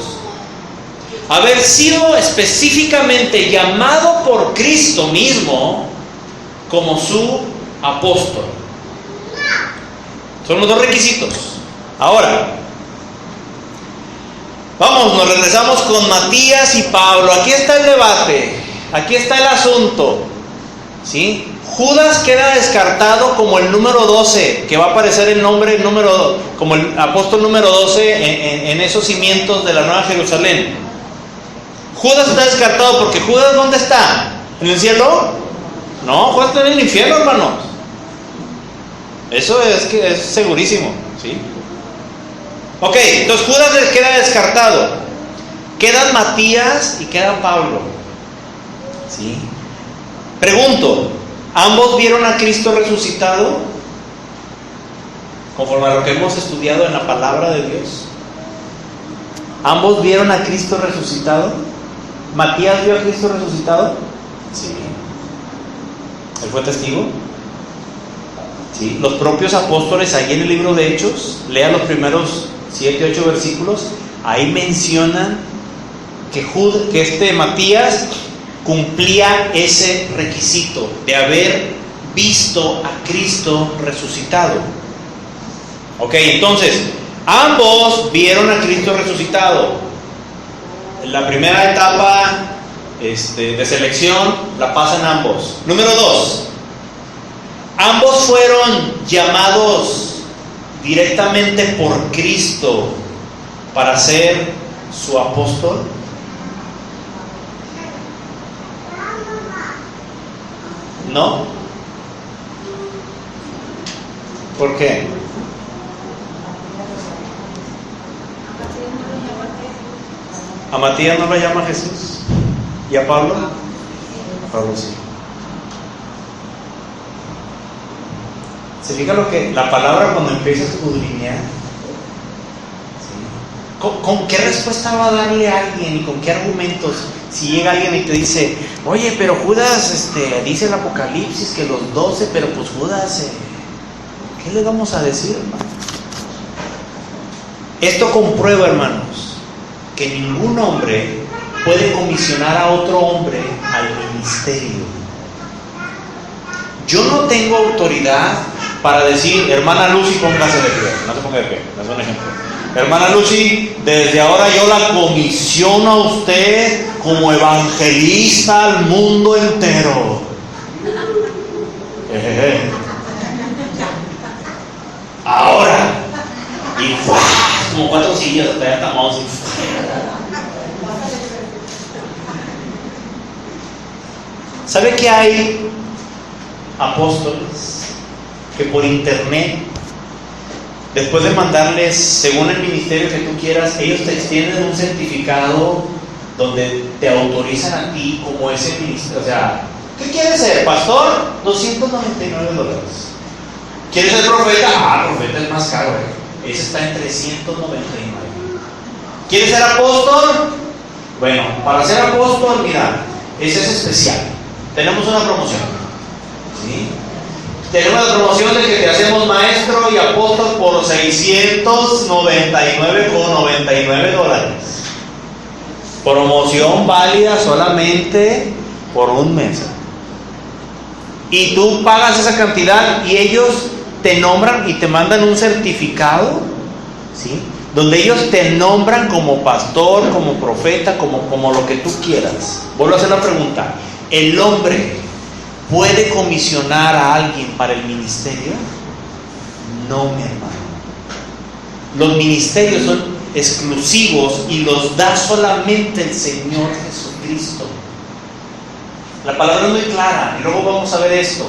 Haber sido específicamente llamado por Cristo mismo como su apóstol. Son los 2 requisitos. Ahora, vamos, nos regresamos con Matías y Pablo. Aquí está el debate, aquí está el asunto, ¿sí? Judas queda descartado como el número 12, que va a aparecer el nombre como el apóstol número 12 en esos cimientos de la Nueva Jerusalén. Judas está descartado porque Judas, ¿dónde está? ¿En el cielo? No, Judas está en el infierno, hermanos. Eso es segurísimo, ¿sí? Ok, entonces Judas queda descartado. Quedan Matías y queda Pablo, ¿sí? Pregunto, ¿ambos vieron a Cristo resucitado? Conforme a lo que hemos estudiado en la palabra de Dios. ¿Ambos vieron a Cristo resucitado? ¿Matías vio a Cristo resucitado? Sí. ¿Él fue testigo? Sí. Los propios apóstoles, ahí en el libro de Hechos, lea los primeros 7, 8 versículos, ahí mencionan que Matías cumplía ese requisito de haber visto a Cristo resucitado. Ok, entonces, ambos vieron a Cristo resucitado. La primera etapa de selección la pasan ambos. Número 2, ambos fueron llamados directamente por Cristo para ser su apóstol. ¿No? ¿Por qué? ¿A Matías no lo llama Jesús? ¿Y a Pablo? A Pablo sí. ¿Se fija lo que la palabra cuando empieza a escudriñar? ¿Sí? ¿Con qué respuesta va a darle a alguien y con qué argumentos? Si llega alguien y te dice, oye, pero Judas dice el Apocalipsis que los 12, pero pues Judas, ¿qué le vamos a decir, hermano? Esto comprueba, hermanos, que ningún hombre puede comisionar a otro hombre al ministerio. Yo no tengo autoridad para decir, hermana Lucy, póngase de pie. No se ponga de pie, es un ejemplo. Hermana Lucy, desde ahora yo la comisiono a usted como evangelista al mundo entero. Ahora, y como 4 sillas, hasta allá estamos. ¿Sabe que hay apóstoles que por internet, después de mandarles según el ministerio que tú quieras, ellos te extienden un certificado donde te autorizan a ti como ese ministerio? O sea, ¿qué quieres ser? ¿Pastor? $299. ¿Quieres ser profeta? Profeta es más caro, ese está en $399. ¿Quieres ser apóstol? Bueno, para ser apóstol, mira, ese es especial. Tenemos una promoción. ¿Sí? Tenemos la promoción de que te hacemos maestro y apóstol por $699.99. Promoción válida solamente por un mes. Y tú pagas esa cantidad y ellos te nombran y te mandan un certificado, ¿sí?, donde ellos te nombran como pastor, como profeta, como lo que tú quieras. Vuelvo a hacer la pregunta: ¿el hombre puede comisionar a alguien para el ministerio? No, mi hermano. Los ministerios son exclusivos y los da solamente el Señor Jesucristo. La palabra es muy clara y luego vamos a ver esto.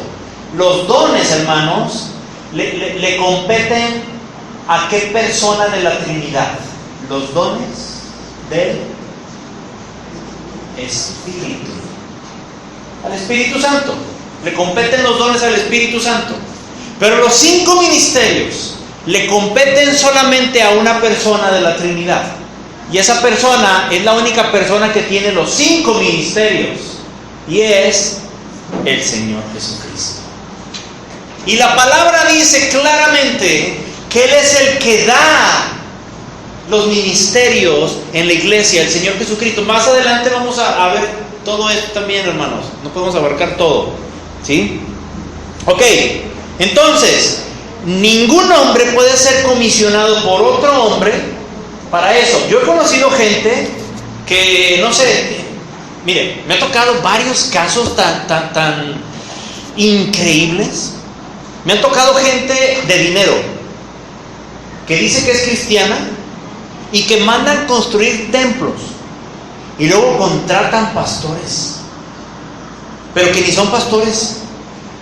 Los dones, hermanos, le competen ¿a qué persona de la Trinidad? Los dones del Espíritu. Al Espíritu Santo. Le competen los dones al Espíritu Santo. Pero los 5 ministerios le competen solamente a una persona de la Trinidad. Y esa persona es la única persona que tiene los 5 ministerios. Y es el Señor Jesucristo. Y la palabra dice claramente que Él es el que da los ministerios en la iglesia, el Señor Jesucristo. Más adelante vamos a ver todo esto también, hermanos. No podemos abarcar todo, ¿sí? Ok, entonces, ningún hombre puede ser comisionado por otro hombre para eso. Yo he conocido gente que, no sé, mire, me ha tocado varios casos tan increíbles. Me ha tocado gente de dinero que dice que es cristiana y que mandan construir templos y luego contratan pastores, pero que ni son pastores.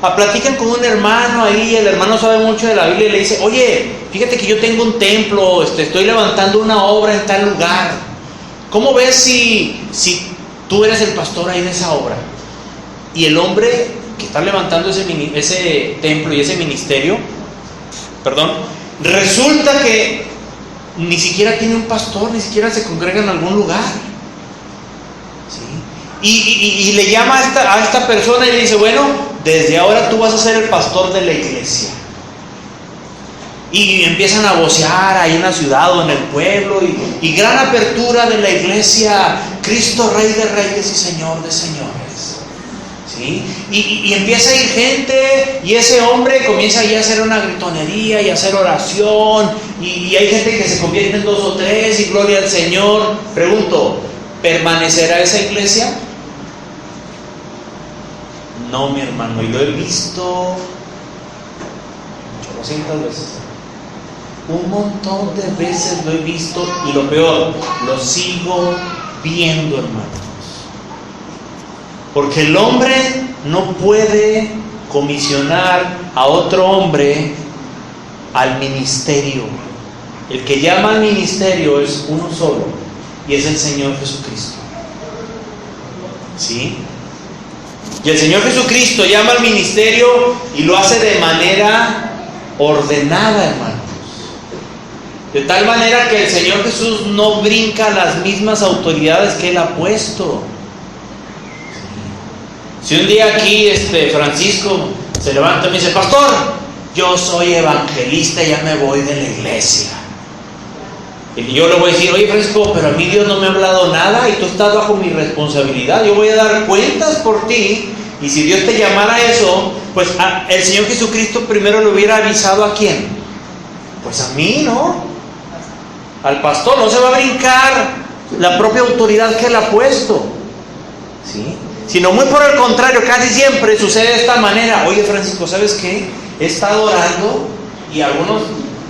Platican con un hermano ahí, el hermano sabe mucho de la Biblia y le dice: oye, fíjate que yo tengo un templo, estoy levantando una obra en tal lugar, ¿cómo ves si tú eres el pastor ahí de esa obra? Y el hombre que está levantando ese templo y ese ministerio, resulta que ni siquiera tiene un pastor, ni siquiera se congrega en algún lugar, ¿sí? Y le llama a esta persona y le dice: bueno, desde ahora tú vas a ser el pastor de la iglesia. Y empiezan a vocear ahí en la ciudad o en el pueblo, y gran apertura de la iglesia, Cristo Rey de Reyes y Señor de Señores, ¿sí? Y empieza a ir gente, y ese hombre comienza ya a hacer una gritonería y a hacer oración, y hay gente que se convierte en 2 o 3, y gloria al Señor. Pregunto: ¿permanecerá esa iglesia? No, mi hermano, y lo he visto 800 veces. Un montón de veces lo he visto, y lo peor, lo sigo viendo, hermanos. Porque el hombre no puede comisionar a otro hombre al ministerio. El que llama al ministerio es uno solo, y es el Señor Jesucristo, ¿sí? Y el Señor Jesucristo llama al ministerio y lo hace de manera ordenada, hermanos. De tal manera que el Señor Jesús no brinca las mismas autoridades que Él ha puesto. Si un día aquí Francisco se levanta y me dice: pastor, yo soy evangelista, ya me voy de la iglesia. Y yo le voy a decir: oye, Francisco, pero a mí Dios no me ha hablado nada y tú estás bajo mi responsabilidad. Yo voy a dar cuentas por ti. Y si Dios te llamara a eso, pues el Señor Jesucristo primero le hubiera avisado ¿a quién? Pues a mí, ¿no? Al pastor. No se va a brincar la propia autoridad que Él ha puesto, ¿sí? Sino muy por el contrario, casi siempre sucede de esta manera: oye, Francisco, ¿sabes qué? He estado orando, y a algunos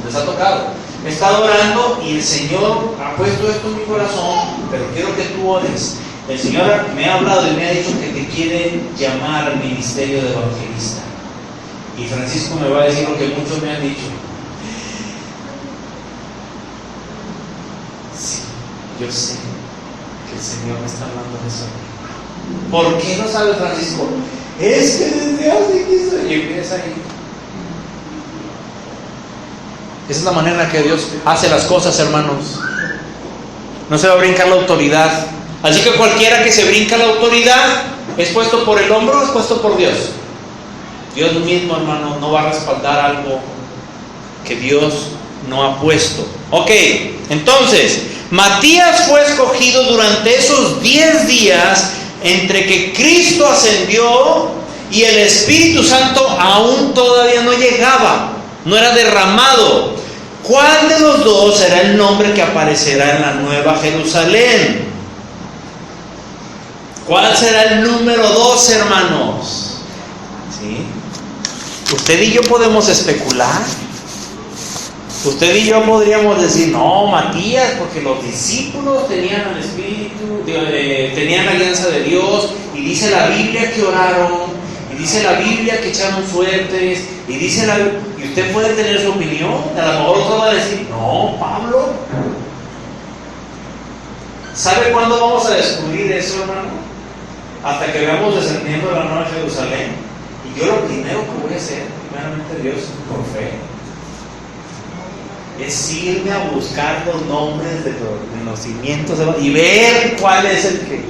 les ha tocado, he estado orando y el Señor ha puesto esto en mi corazón, pero quiero que tú ores. El Señor me ha hablado y me ha dicho que te quiere llamar al ministerio de evangelista. Y Francisco me va a decir lo que muchos me han dicho: sí, yo sé que el Señor me está hablando de eso. ¿Por qué no sabe Francisco? Es que desde hace 15 años. Y empieza ahí. Esa es la manera en la que Dios hace las cosas, hermanos. No se va a brincar la autoridad. Así que cualquiera que se brinca la autoridad, ¿es puesto por el hombro o es puesto por Dios? Dios mismo, hermano, no va a respaldar algo que Dios no ha puesto. Ok, entonces, Matías fue escogido durante esos 10 días entre que Cristo ascendió y el Espíritu Santo aún todavía no llegaba, no era derramado. ¿Cuál de los dos será el nombre que aparecerá en la Nueva Jerusalén? ¿Cuál será el número 2, hermanos? ¿Sí? Usted y yo podemos especular. Usted y yo podríamos decir, no, Matías, porque los discípulos tenían al Espíritu, tenían la alianza de Dios, y dice la Biblia que oraron, y dice la Biblia que echaron suertes, y usted puede tener su opinión. A lo mejor otro va a decir, no, Pablo. ¿Sabe cuándo vamos a descubrir eso, hermano? Hasta que veamos descendiendo la Nueva Jerusalén. Y yo lo primero que voy a hacer, primeramente Dios, por fe, es irme a buscar los nombres de los cimientos y ver cuál es el que.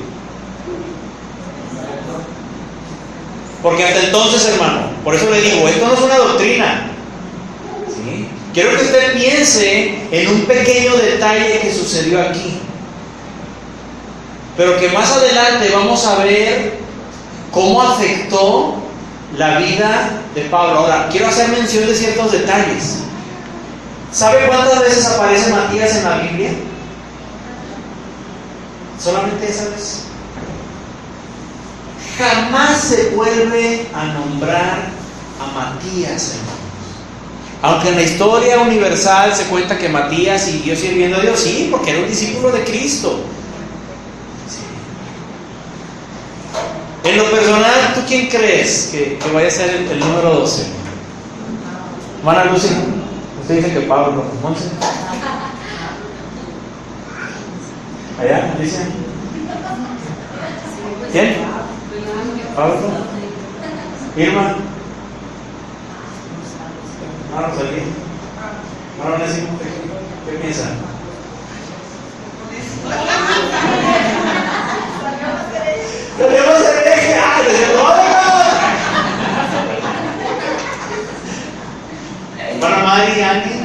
Porque hasta entonces, hermano, por eso le digo, esto no es una doctrina, ¿sí? Quiero que usted piense en un pequeño detalle que sucedió aquí, pero que más adelante vamos a ver cómo afectó la vida de Pablo. Ahora, quiero hacer mención de ciertos detalles. ¿Sabe cuántas veces aparece Matías en la Biblia? Solamente esa vez. Jamás se vuelve a nombrar a Matías, hermanos. Aunque en la historia universal se cuenta que Matías siguió sirviendo a Dios, sí, porque era un discípulo de Cristo. Sí. En lo personal, ¿tú quién crees que vaya a ser el número 12? Hermana Lucy. Usted dice que Pablo, Monse. Allá, Alicia. ¿Quién? Pablo. Irma. Rosalía. Onésimo. ¿Qué piensa? Tenemos el eje. Para Mari, Andy.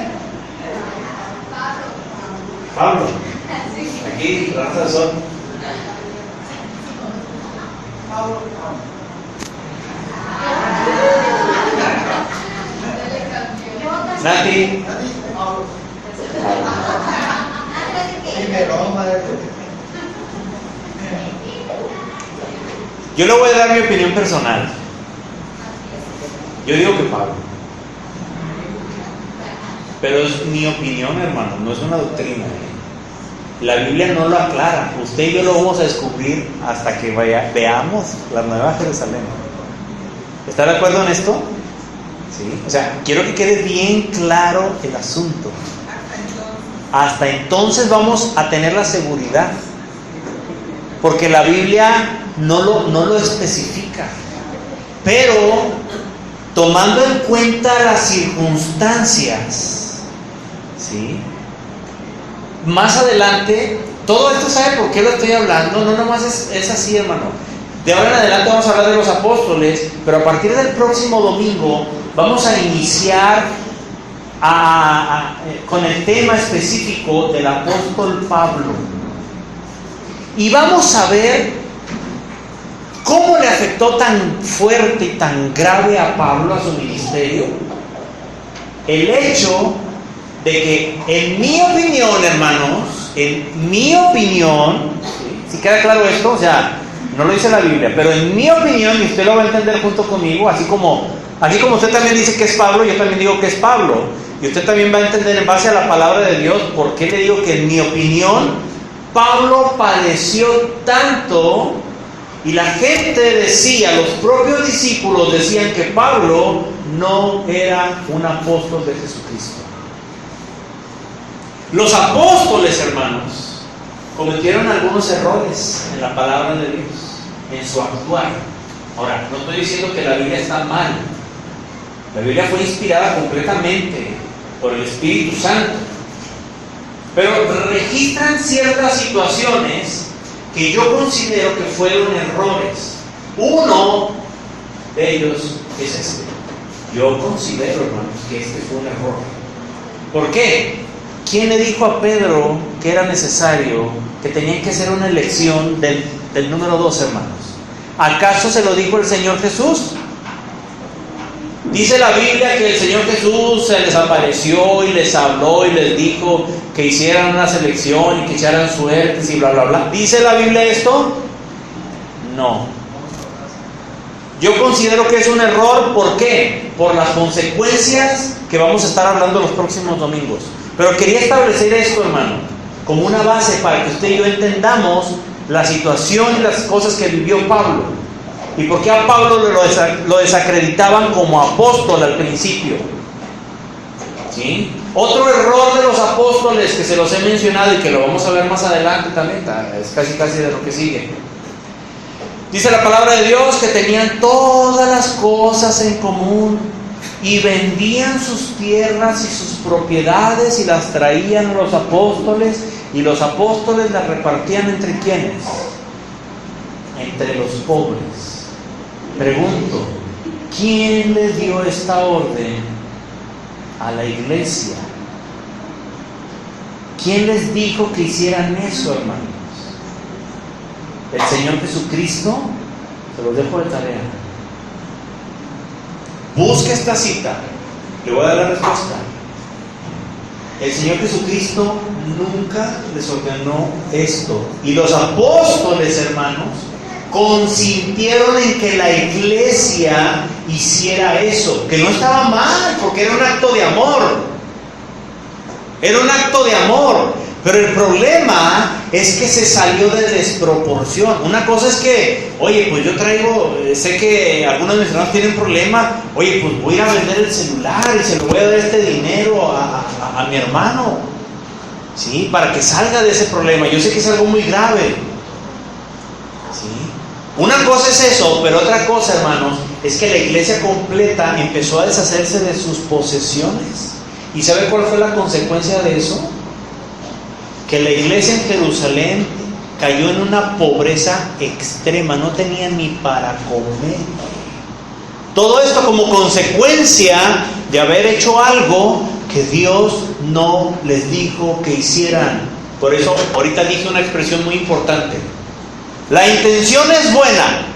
Pablo. Aquí, raza de sol. Nati. Yo le voy a dar mi opinión personal. Yo digo que Pablo. Pero es mi opinión, hermano, no es una doctrina. La Biblia no lo aclara. Usted y yo lo vamos a descubrir hasta que veamos la Nueva Jerusalén. ¿Está de acuerdo en esto? ¿Sí? O sea, quiero que quede bien claro el asunto. Hasta entonces vamos a tener la seguridad, porque la Biblia no lo especifica. Pero tomando en cuenta las circunstancias, ¿sí? Más adelante, todo esto, ¿sabe por qué lo estoy hablando? No nomás es así, hermano. De ahora en adelante vamos a hablar de los apóstoles, pero a partir del próximo domingo vamos a iniciar con el tema específico del apóstol Pablo. Y vamos a ver cómo le afectó tan fuerte y tan grave a Pablo, a su ministerio, el hecho de que, en mi opinión, hermanos, en mi opinión, ¿sí? Si queda claro esto, o sea, no lo dice la Biblia, pero en mi opinión, y usted lo va a entender junto conmigo, así como usted también dice que es Pablo, yo también digo que es Pablo, y usted también va a entender en base a la palabra de Dios por qué le digo que, en mi opinión, Pablo padeció tanto. Y la gente decía, los propios discípulos decían que Pablo no era un apóstol de Jesucristo. Los apóstoles, hermanos, cometieron algunos errores en la palabra de Dios, en su actuar. Ahora, no estoy diciendo que la Biblia está mal. La Biblia fue inspirada completamente por el Espíritu Santo. Pero registran ciertas situaciones que yo considero que fueron errores. Uno de ellos es este. Yo considero, hermanos, que este fue un error. ¿Por qué? ¿Quién le dijo a Pedro que era necesario, que tenían que hacer una elección del número 2, hermanos? ¿Acaso se lo dijo el Señor Jesús? Dice la Biblia que el Señor Jesús se les apareció y les habló y les dijo que hicieran una selección y que echaran suertes y bla, bla, bla. ¿Dice la Biblia esto? No. Yo considero que es un error. ¿Por qué? Por las consecuencias que vamos a estar hablando los próximos domingos. Pero quería establecer esto, hermano, como una base para que usted y yo entendamos la situación y las cosas que vivió Pablo. ¿Y por qué a Pablo lo desacreditaban como apóstol al principio? ¿Sí? Otro error de los apóstoles que se los he mencionado y que lo vamos a ver más adelante también, es casi de lo que sigue. Dice la palabra de Dios que tenían todas las cosas en común y vendían sus tierras y sus propiedades y las traían a los apóstoles, y los apóstoles las repartían ¿entre quiénes? Entre los pobres. Pregunto, ¿quién les dio esta orden a la iglesia? ¿Quién les dijo que hicieran eso, hermanos? ¿El Señor Jesucristo? Se los dejo de tarea. Busque esta cita, le voy a dar la respuesta. El Señor Jesucristo nunca les ordenó esto. Y los apóstoles, hermanos, consintieron en que la iglesia hiciera eso, que no estaba mal, porque era un acto de amor. Era un acto de amor. Pero el problema es que se salió de desproporción. Una cosa es que, oye, pues yo traigo, sé que algunos de mis hermanos tienen problema, oye, pues voy a ir a vender el celular y se lo voy a dar este dinero a mi hermano, ¿sí? Para que salga de ese problema. Yo sé que es algo muy grave, ¿sí? Una cosa es eso, pero otra cosa, hermanos, es que la iglesia completa empezó a deshacerse de sus posesiones. ¿Y sabe cuál fue la consecuencia de eso? Que la iglesia en Jerusalén cayó en una pobreza extrema, no tenía ni para comer. Todo esto como consecuencia de haber hecho algo que Dios no les dijo que hicieran. Por eso ahorita dije una expresión muy importante. La intención es buena,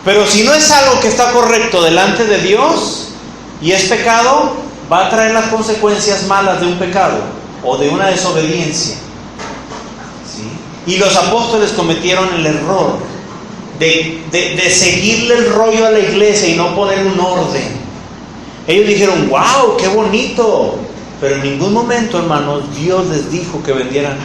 pero si no es algo que está correcto delante de Dios y es pecado, va a traer las consecuencias malas de un pecado o de una desobediencia, ¿sí? Y los apóstoles cometieron el error de seguirle el rollo a la iglesia y no poner un orden. Ellos dijeron, wow, qué bonito, pero en ningún momento, hermanos, Dios les dijo que vendieran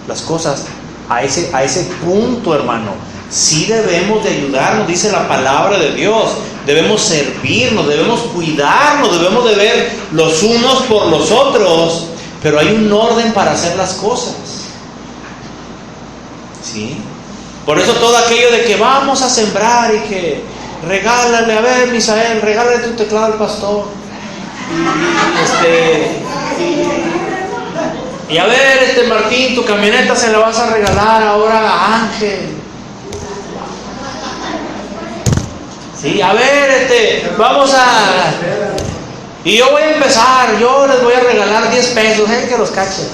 las cosas a ese punto, hermano. Sí debemos de ayudarnos, dice la palabra de Dios. Debemos servirnos, debemos cuidarnos, debemos de ver los unos por los otros. Pero hay un orden para hacer las cosas, ¿sí? Por eso todo aquello de que vamos a sembrar y que regálale, a ver, Misael, regálale tu teclado al pastor. Y a ver, Martín, tu camioneta se la vas a regalar ahora a Ángel. Sí, a ver, vamos a... Y yo voy a empezar, yo les voy a regalar 10 pesos, que los cachen.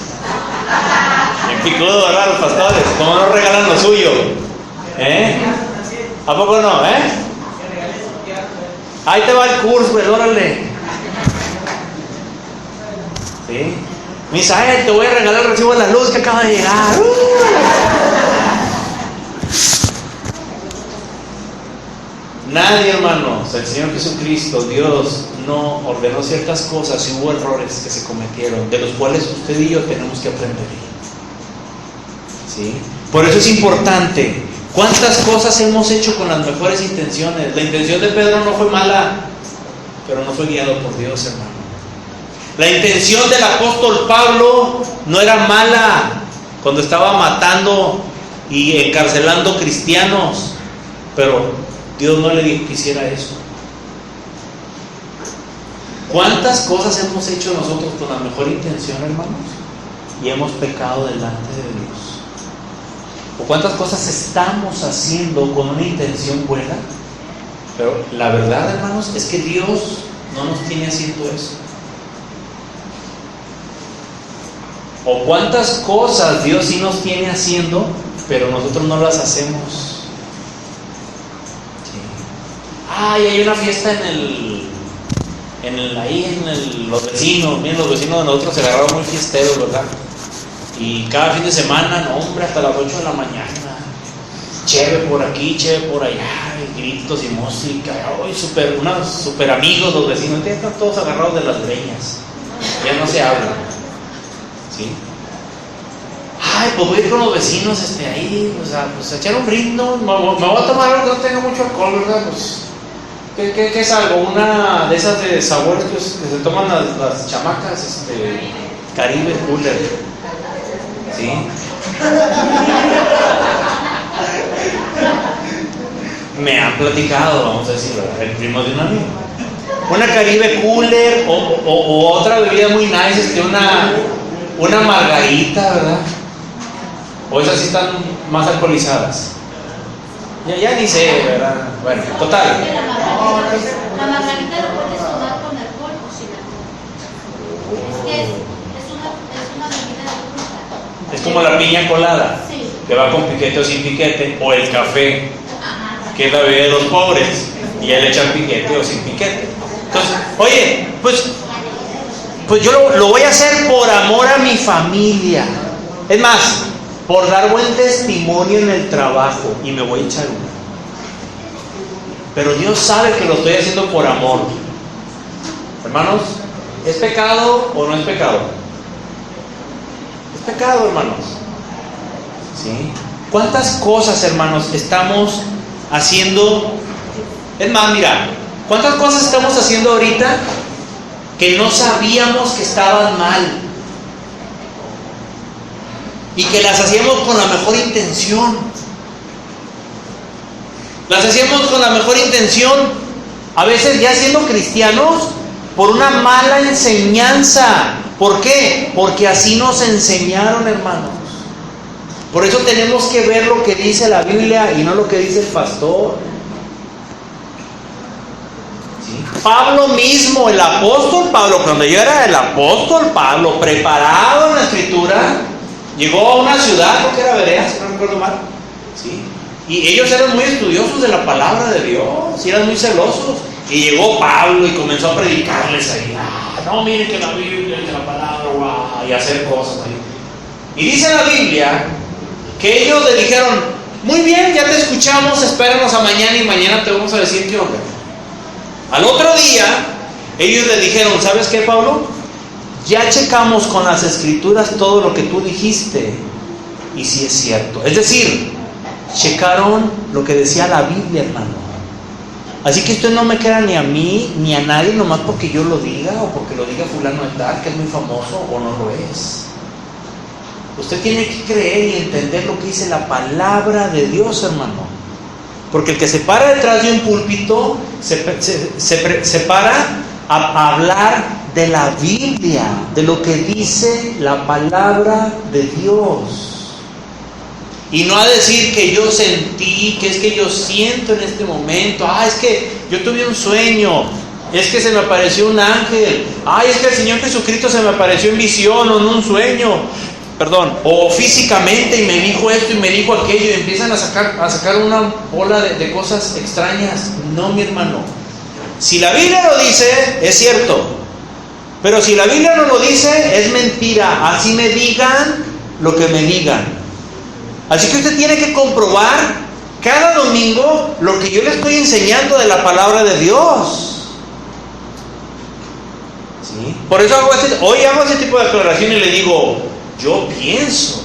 En picudo, ¿verdad? Los pastores, ¿cómo no regalan lo suyo? ¿A poco no, Ahí te va el curso, pues, órale. ¿Sí? Misael, te voy a regalar el recibo de la luz que acaba de llegar. Nadie, hermanos, el Señor Jesucristo, Dios, no ordenó ciertas cosas y hubo errores que se cometieron, de los cuales usted y yo tenemos que aprender. ¿Sí? Por eso es importante. ¿Cuántas cosas hemos hecho con las mejores intenciones? La intención de Pedro no fue mala, pero no fue guiado por Dios, hermano. La intención del apóstol Pablo no era mala cuando estaba matando y encarcelando cristianos, pero Dios no le dijo que hiciera eso. ¿Cuántas cosas hemos hecho nosotros con la mejor intención, hermanos? Y hemos pecado delante de Dios. ¿O cuántas cosas estamos haciendo con una intención buena Pero la verdad, hermanos, es que Dios no nos tiene haciendo eso. O cuántas cosas Dios sí nos tiene haciendo, pero nosotros no las hacemos. Sí. Ay, hay una fiesta los vecinos. Miren, los vecinos de nosotros se agarraron muy fiesteros, ¿verdad? Y cada fin de semana, no, hombre, hasta las 8 de la mañana. Cheve por aquí, cheve por allá, y gritos y música. Ay, unos super amigos los vecinos. Ya están todos agarrados de las greñas. Ya no se hablan. ¿Sí? Ay, pues voy a ir con los vecinos ahí, o sea, pues a echar un brindis. Me voy a tomar algo que no tenga mucho alcohol, ¿verdad? Pues, ¿qué es algo? Una de esas de sabores que se toman las chamacas, Caribe Cooler. ¿Sí? Me han platicado, vamos a decir, el primo de un amigo. Una Caribe Cooler o otra bebida muy nice, una margarita, ¿verdad? O esas sí están más alcoholizadas. Ya ni sé, ¿verdad? Bueno, total. La margarita lo puedes tomar con alcohol o sin alcohol. Es una bebida de fruta. Es como la piña colada, sí, que va con piquete o sin piquete, o el café, ajá, que es la bebida de los pobres, y ya le echan piquete o sin piquete. Entonces, oye, pues yo lo voy a hacer por amor a mi familia. Es más, por dar buen testimonio en el trabajo, y me voy a echar una. Pero Dios sabe que lo estoy haciendo por amor. Hermanos, ¿es pecado o no es pecado? Es pecado, hermanos. ¿Sí? ¿Cuántas cosas, hermanos, estamos haciendo? Es más, mira, ¿cuántas cosas estamos haciendo ahorita que no sabíamos que estaban mal? Y que las hacíamos con la mejor intención. Las hacíamos con la mejor intención, a veces ya siendo cristianos, por una mala enseñanza. ¿Por qué? Porque así nos enseñaron, hermanos. Por eso tenemos que ver lo que dice la Biblia y no lo que dice el pastor. ¿Sí? Pablo mismo, el apóstol Pablo, cuando yo era el apóstol Pablo, preparado en la escritura, llegó a una ciudad, creo que era Berea, si no recuerdo mal. ¿Sí? Y ellos eran muy estudiosos de la palabra de Dios, y eran muy celosos. Y llegó Pablo y comenzó a predicarles ahí. No, miren que la Biblia, que la palabra, wow, y hacer cosas ahí. Y dice la Biblia que ellos le dijeron: muy bien, ya te escuchamos, espéranos a mañana y mañana te vamos a decir qué onda. Al otro día, ellos le dijeron: ¿sabes qué, Pablo? Ya checamos con las escrituras todo lo que tú dijiste, y sí es cierto. Es decir, checaron lo que decía la Biblia, hermano. Así que usted no me crea ni a mí ni a nadie nomás porque yo lo diga, o porque lo diga fulano de tal, que es muy famoso, o no lo es. Usted tiene que creer y entender lo que dice la palabra de Dios, hermano. Porque el que se para detrás de un púlpito se para a hablar de la Biblia, de lo que dice la palabra de Dios. Y no a decir que yo sentí, que es que yo siento en este momento. Es que yo tuve un sueño, es que se me apareció un ángel. Es que el Señor Jesucristo se me apareció en visión o en un sueño. Perdón, o físicamente y me dijo esto y me dijo aquello, y empiezan a sacar una bola de cosas extrañas. No, mi hermano. Si la Biblia lo dice, es cierto. Pero si la Biblia no lo dice, es mentira. Así me digan lo que me digan. Así que usted tiene que comprobar cada domingo lo que yo le estoy enseñando de la palabra de Dios. ¿Sí? Por eso hoy hago ese tipo de aclaración y le digo: yo pienso.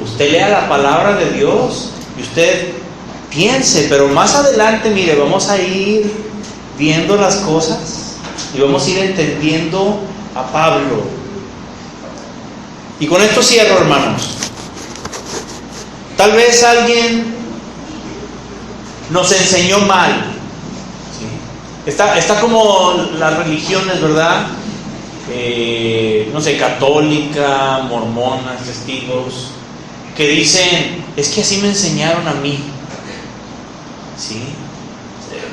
Usted lea la palabra de Dios y usted piense, pero más adelante, mire, vamos a ir viendo las cosas y vamos a ir entendiendo a Pablo. Y con esto cierro, hermanos. Tal vez alguien nos enseñó mal. ¿Sí? Está como las religiones, ¿verdad? No sé, católica, mormonas, testigos, que dicen: es que así me enseñaron a mí. ¿Sí?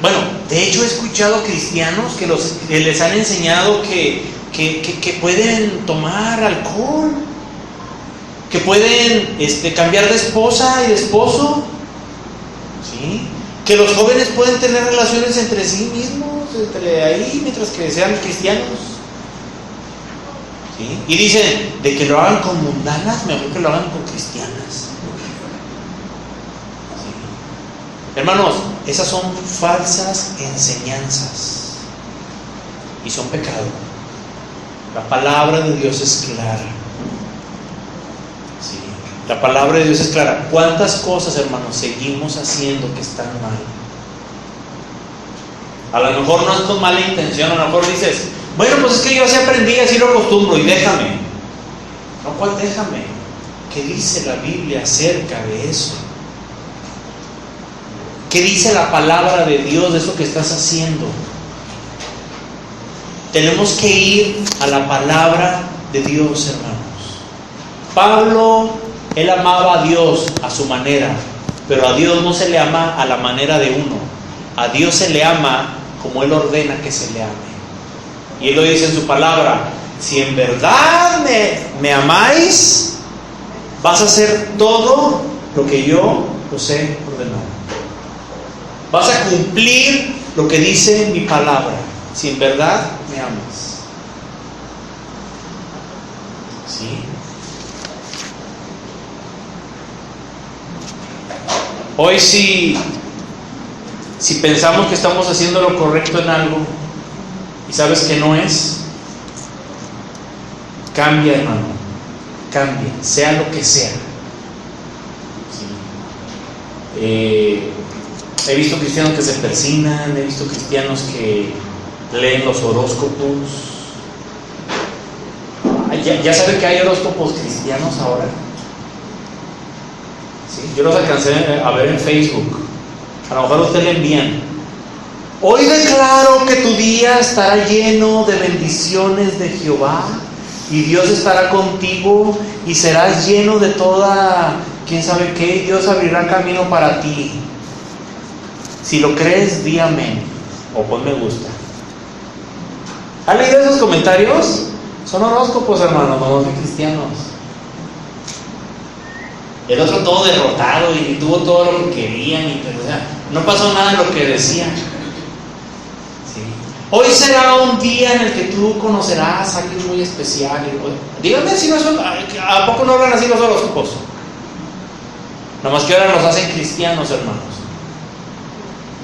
Bueno, de hecho he escuchado cristianos que les han enseñado que pueden tomar alcohol, que pueden cambiar de esposa y de esposo, ¿sí? Que los jóvenes pueden tener relaciones entre sí mismos, entre ahí, mientras que sean cristianos, ¿sí? Y dicen, de que lo hagan con mundanas, mejor que lo hagan con cristianas, ¿sí? Hermanos, esas son falsas enseñanzas y son pecado. La palabra de Dios es clara. Sí, la palabra de Dios es clara. ¿Cuántas cosas, hermanos, seguimos haciendo que están mal? A lo mejor no es con mala intención, a lo mejor dices, bueno, pues es que yo así aprendí, así lo acostumbro y déjame. No, ¿cuál déjame? ¿Qué dice la Biblia acerca de eso? ¿Qué dice la palabra de Dios de eso que estás haciendo? Tenemos que ir a la palabra de Dios, hermanos. Pablo, él amaba a Dios a su manera, pero a Dios no se le ama a la manera de uno. A Dios se le ama como Él ordena que se le ame. Y Él lo dice en su palabra: si en verdad me amáis, vas a hacer todo lo que yo os he ordenado. Vas a cumplir lo que dice mi palabra, si en verdad me amas. ¿Sí? Hoy si pensamos que estamos haciendo lo correcto en algo y sabes que no es, cambia, hermano, cambia, sea lo que sea. ¿Sí? He visto cristianos que se persignan, he visto cristianos que leen los horóscopos. ¿Ya sabe que hay horóscopos cristianos ahora? ¿Sí? Yo los alcancé a ver en Facebook. A lo mejor a usted le envían: hoy declaro que tu día estará lleno de bendiciones de Jehová, y Dios estará contigo, y serás lleno de toda, quién sabe qué, y Dios abrirá camino para ti. Si lo crees, di amén, o pon me gusta. ¿Han leído esos comentarios? Son horóscopos, hermanos, no de cristianos. El otro todo derrotado y tuvo todo lo que querían, pero, o sea, no pasó nada de lo que decían. ¿Sí? Hoy será un día en el que tú conocerás a alguien muy especial. Díganme si no son, ¿a poco no hablan así los horóscopos? Nomás que ahora nos hacen cristianos, hermanos.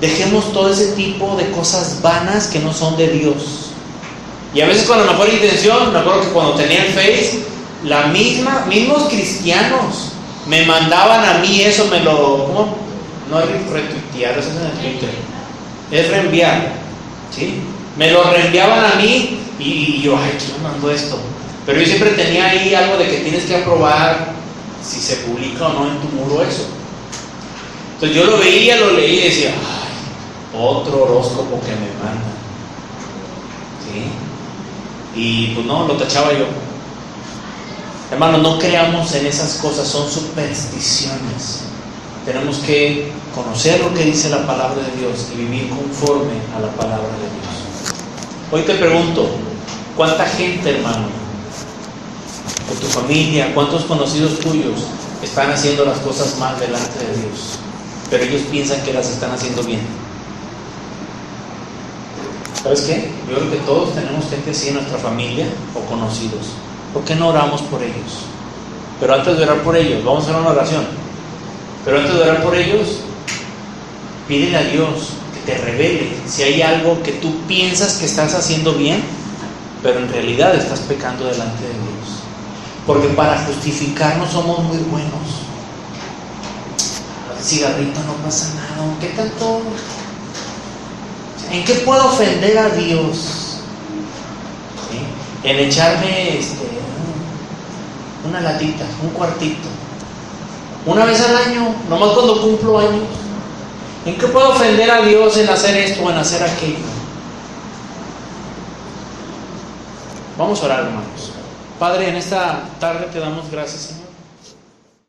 Dejemos todo ese tipo de cosas vanas que no son de Dios. Y a veces con la mejor intención. Me acuerdo que cuando tenía el Face, mismos cristianos me mandaban a mí eso, ¿cómo? No es retuitear, eso es en el Twitter, es reenviar, ¿sí? Me lo reenviaban a mí y yo, ay, ¿quién me mandó esto? Pero yo siempre tenía ahí algo de que tienes que aprobar si se publica o no en tu muro eso. Entonces yo lo veía, lo leía y decía, ay, otro horóscopo que me manda, ¿sí? Y pues no, lo tachaba yo. Hermanos, no creamos en esas cosas, son supersticiones. Tenemos que conocer lo que dice la palabra de Dios y vivir conforme a la palabra de Dios. Hoy te pregunto, ¿cuánta gente, hermano, de tu familia, cuántos conocidos tuyos están haciendo las cosas mal delante de Dios, pero ellos piensan que las están haciendo bien? ¿Sabes qué? Yo creo que todos tenemos gente así en nuestra familia o conocidos. ¿Por qué no oramos por ellos? Pero antes de orar por ellos, vamos a hacer una oración. Pero antes de orar por ellos, pídele a Dios que te revele si hay algo que tú piensas que estás haciendo bien, pero en realidad estás pecando delante de Dios. Porque para justificarnos somos muy buenos. El cigarrito no pasa nada. ¿Qué tanto? ¿En qué puedo ofender a Dios? ¿Sí? En echarme una latita, un cuartito, una vez al año, nomás cuando cumplo años. ¿En qué puedo ofender a Dios en hacer esto o en hacer aquello? Vamos a orar, hermanos. Padre, en esta tarde te damos gracias, Señor.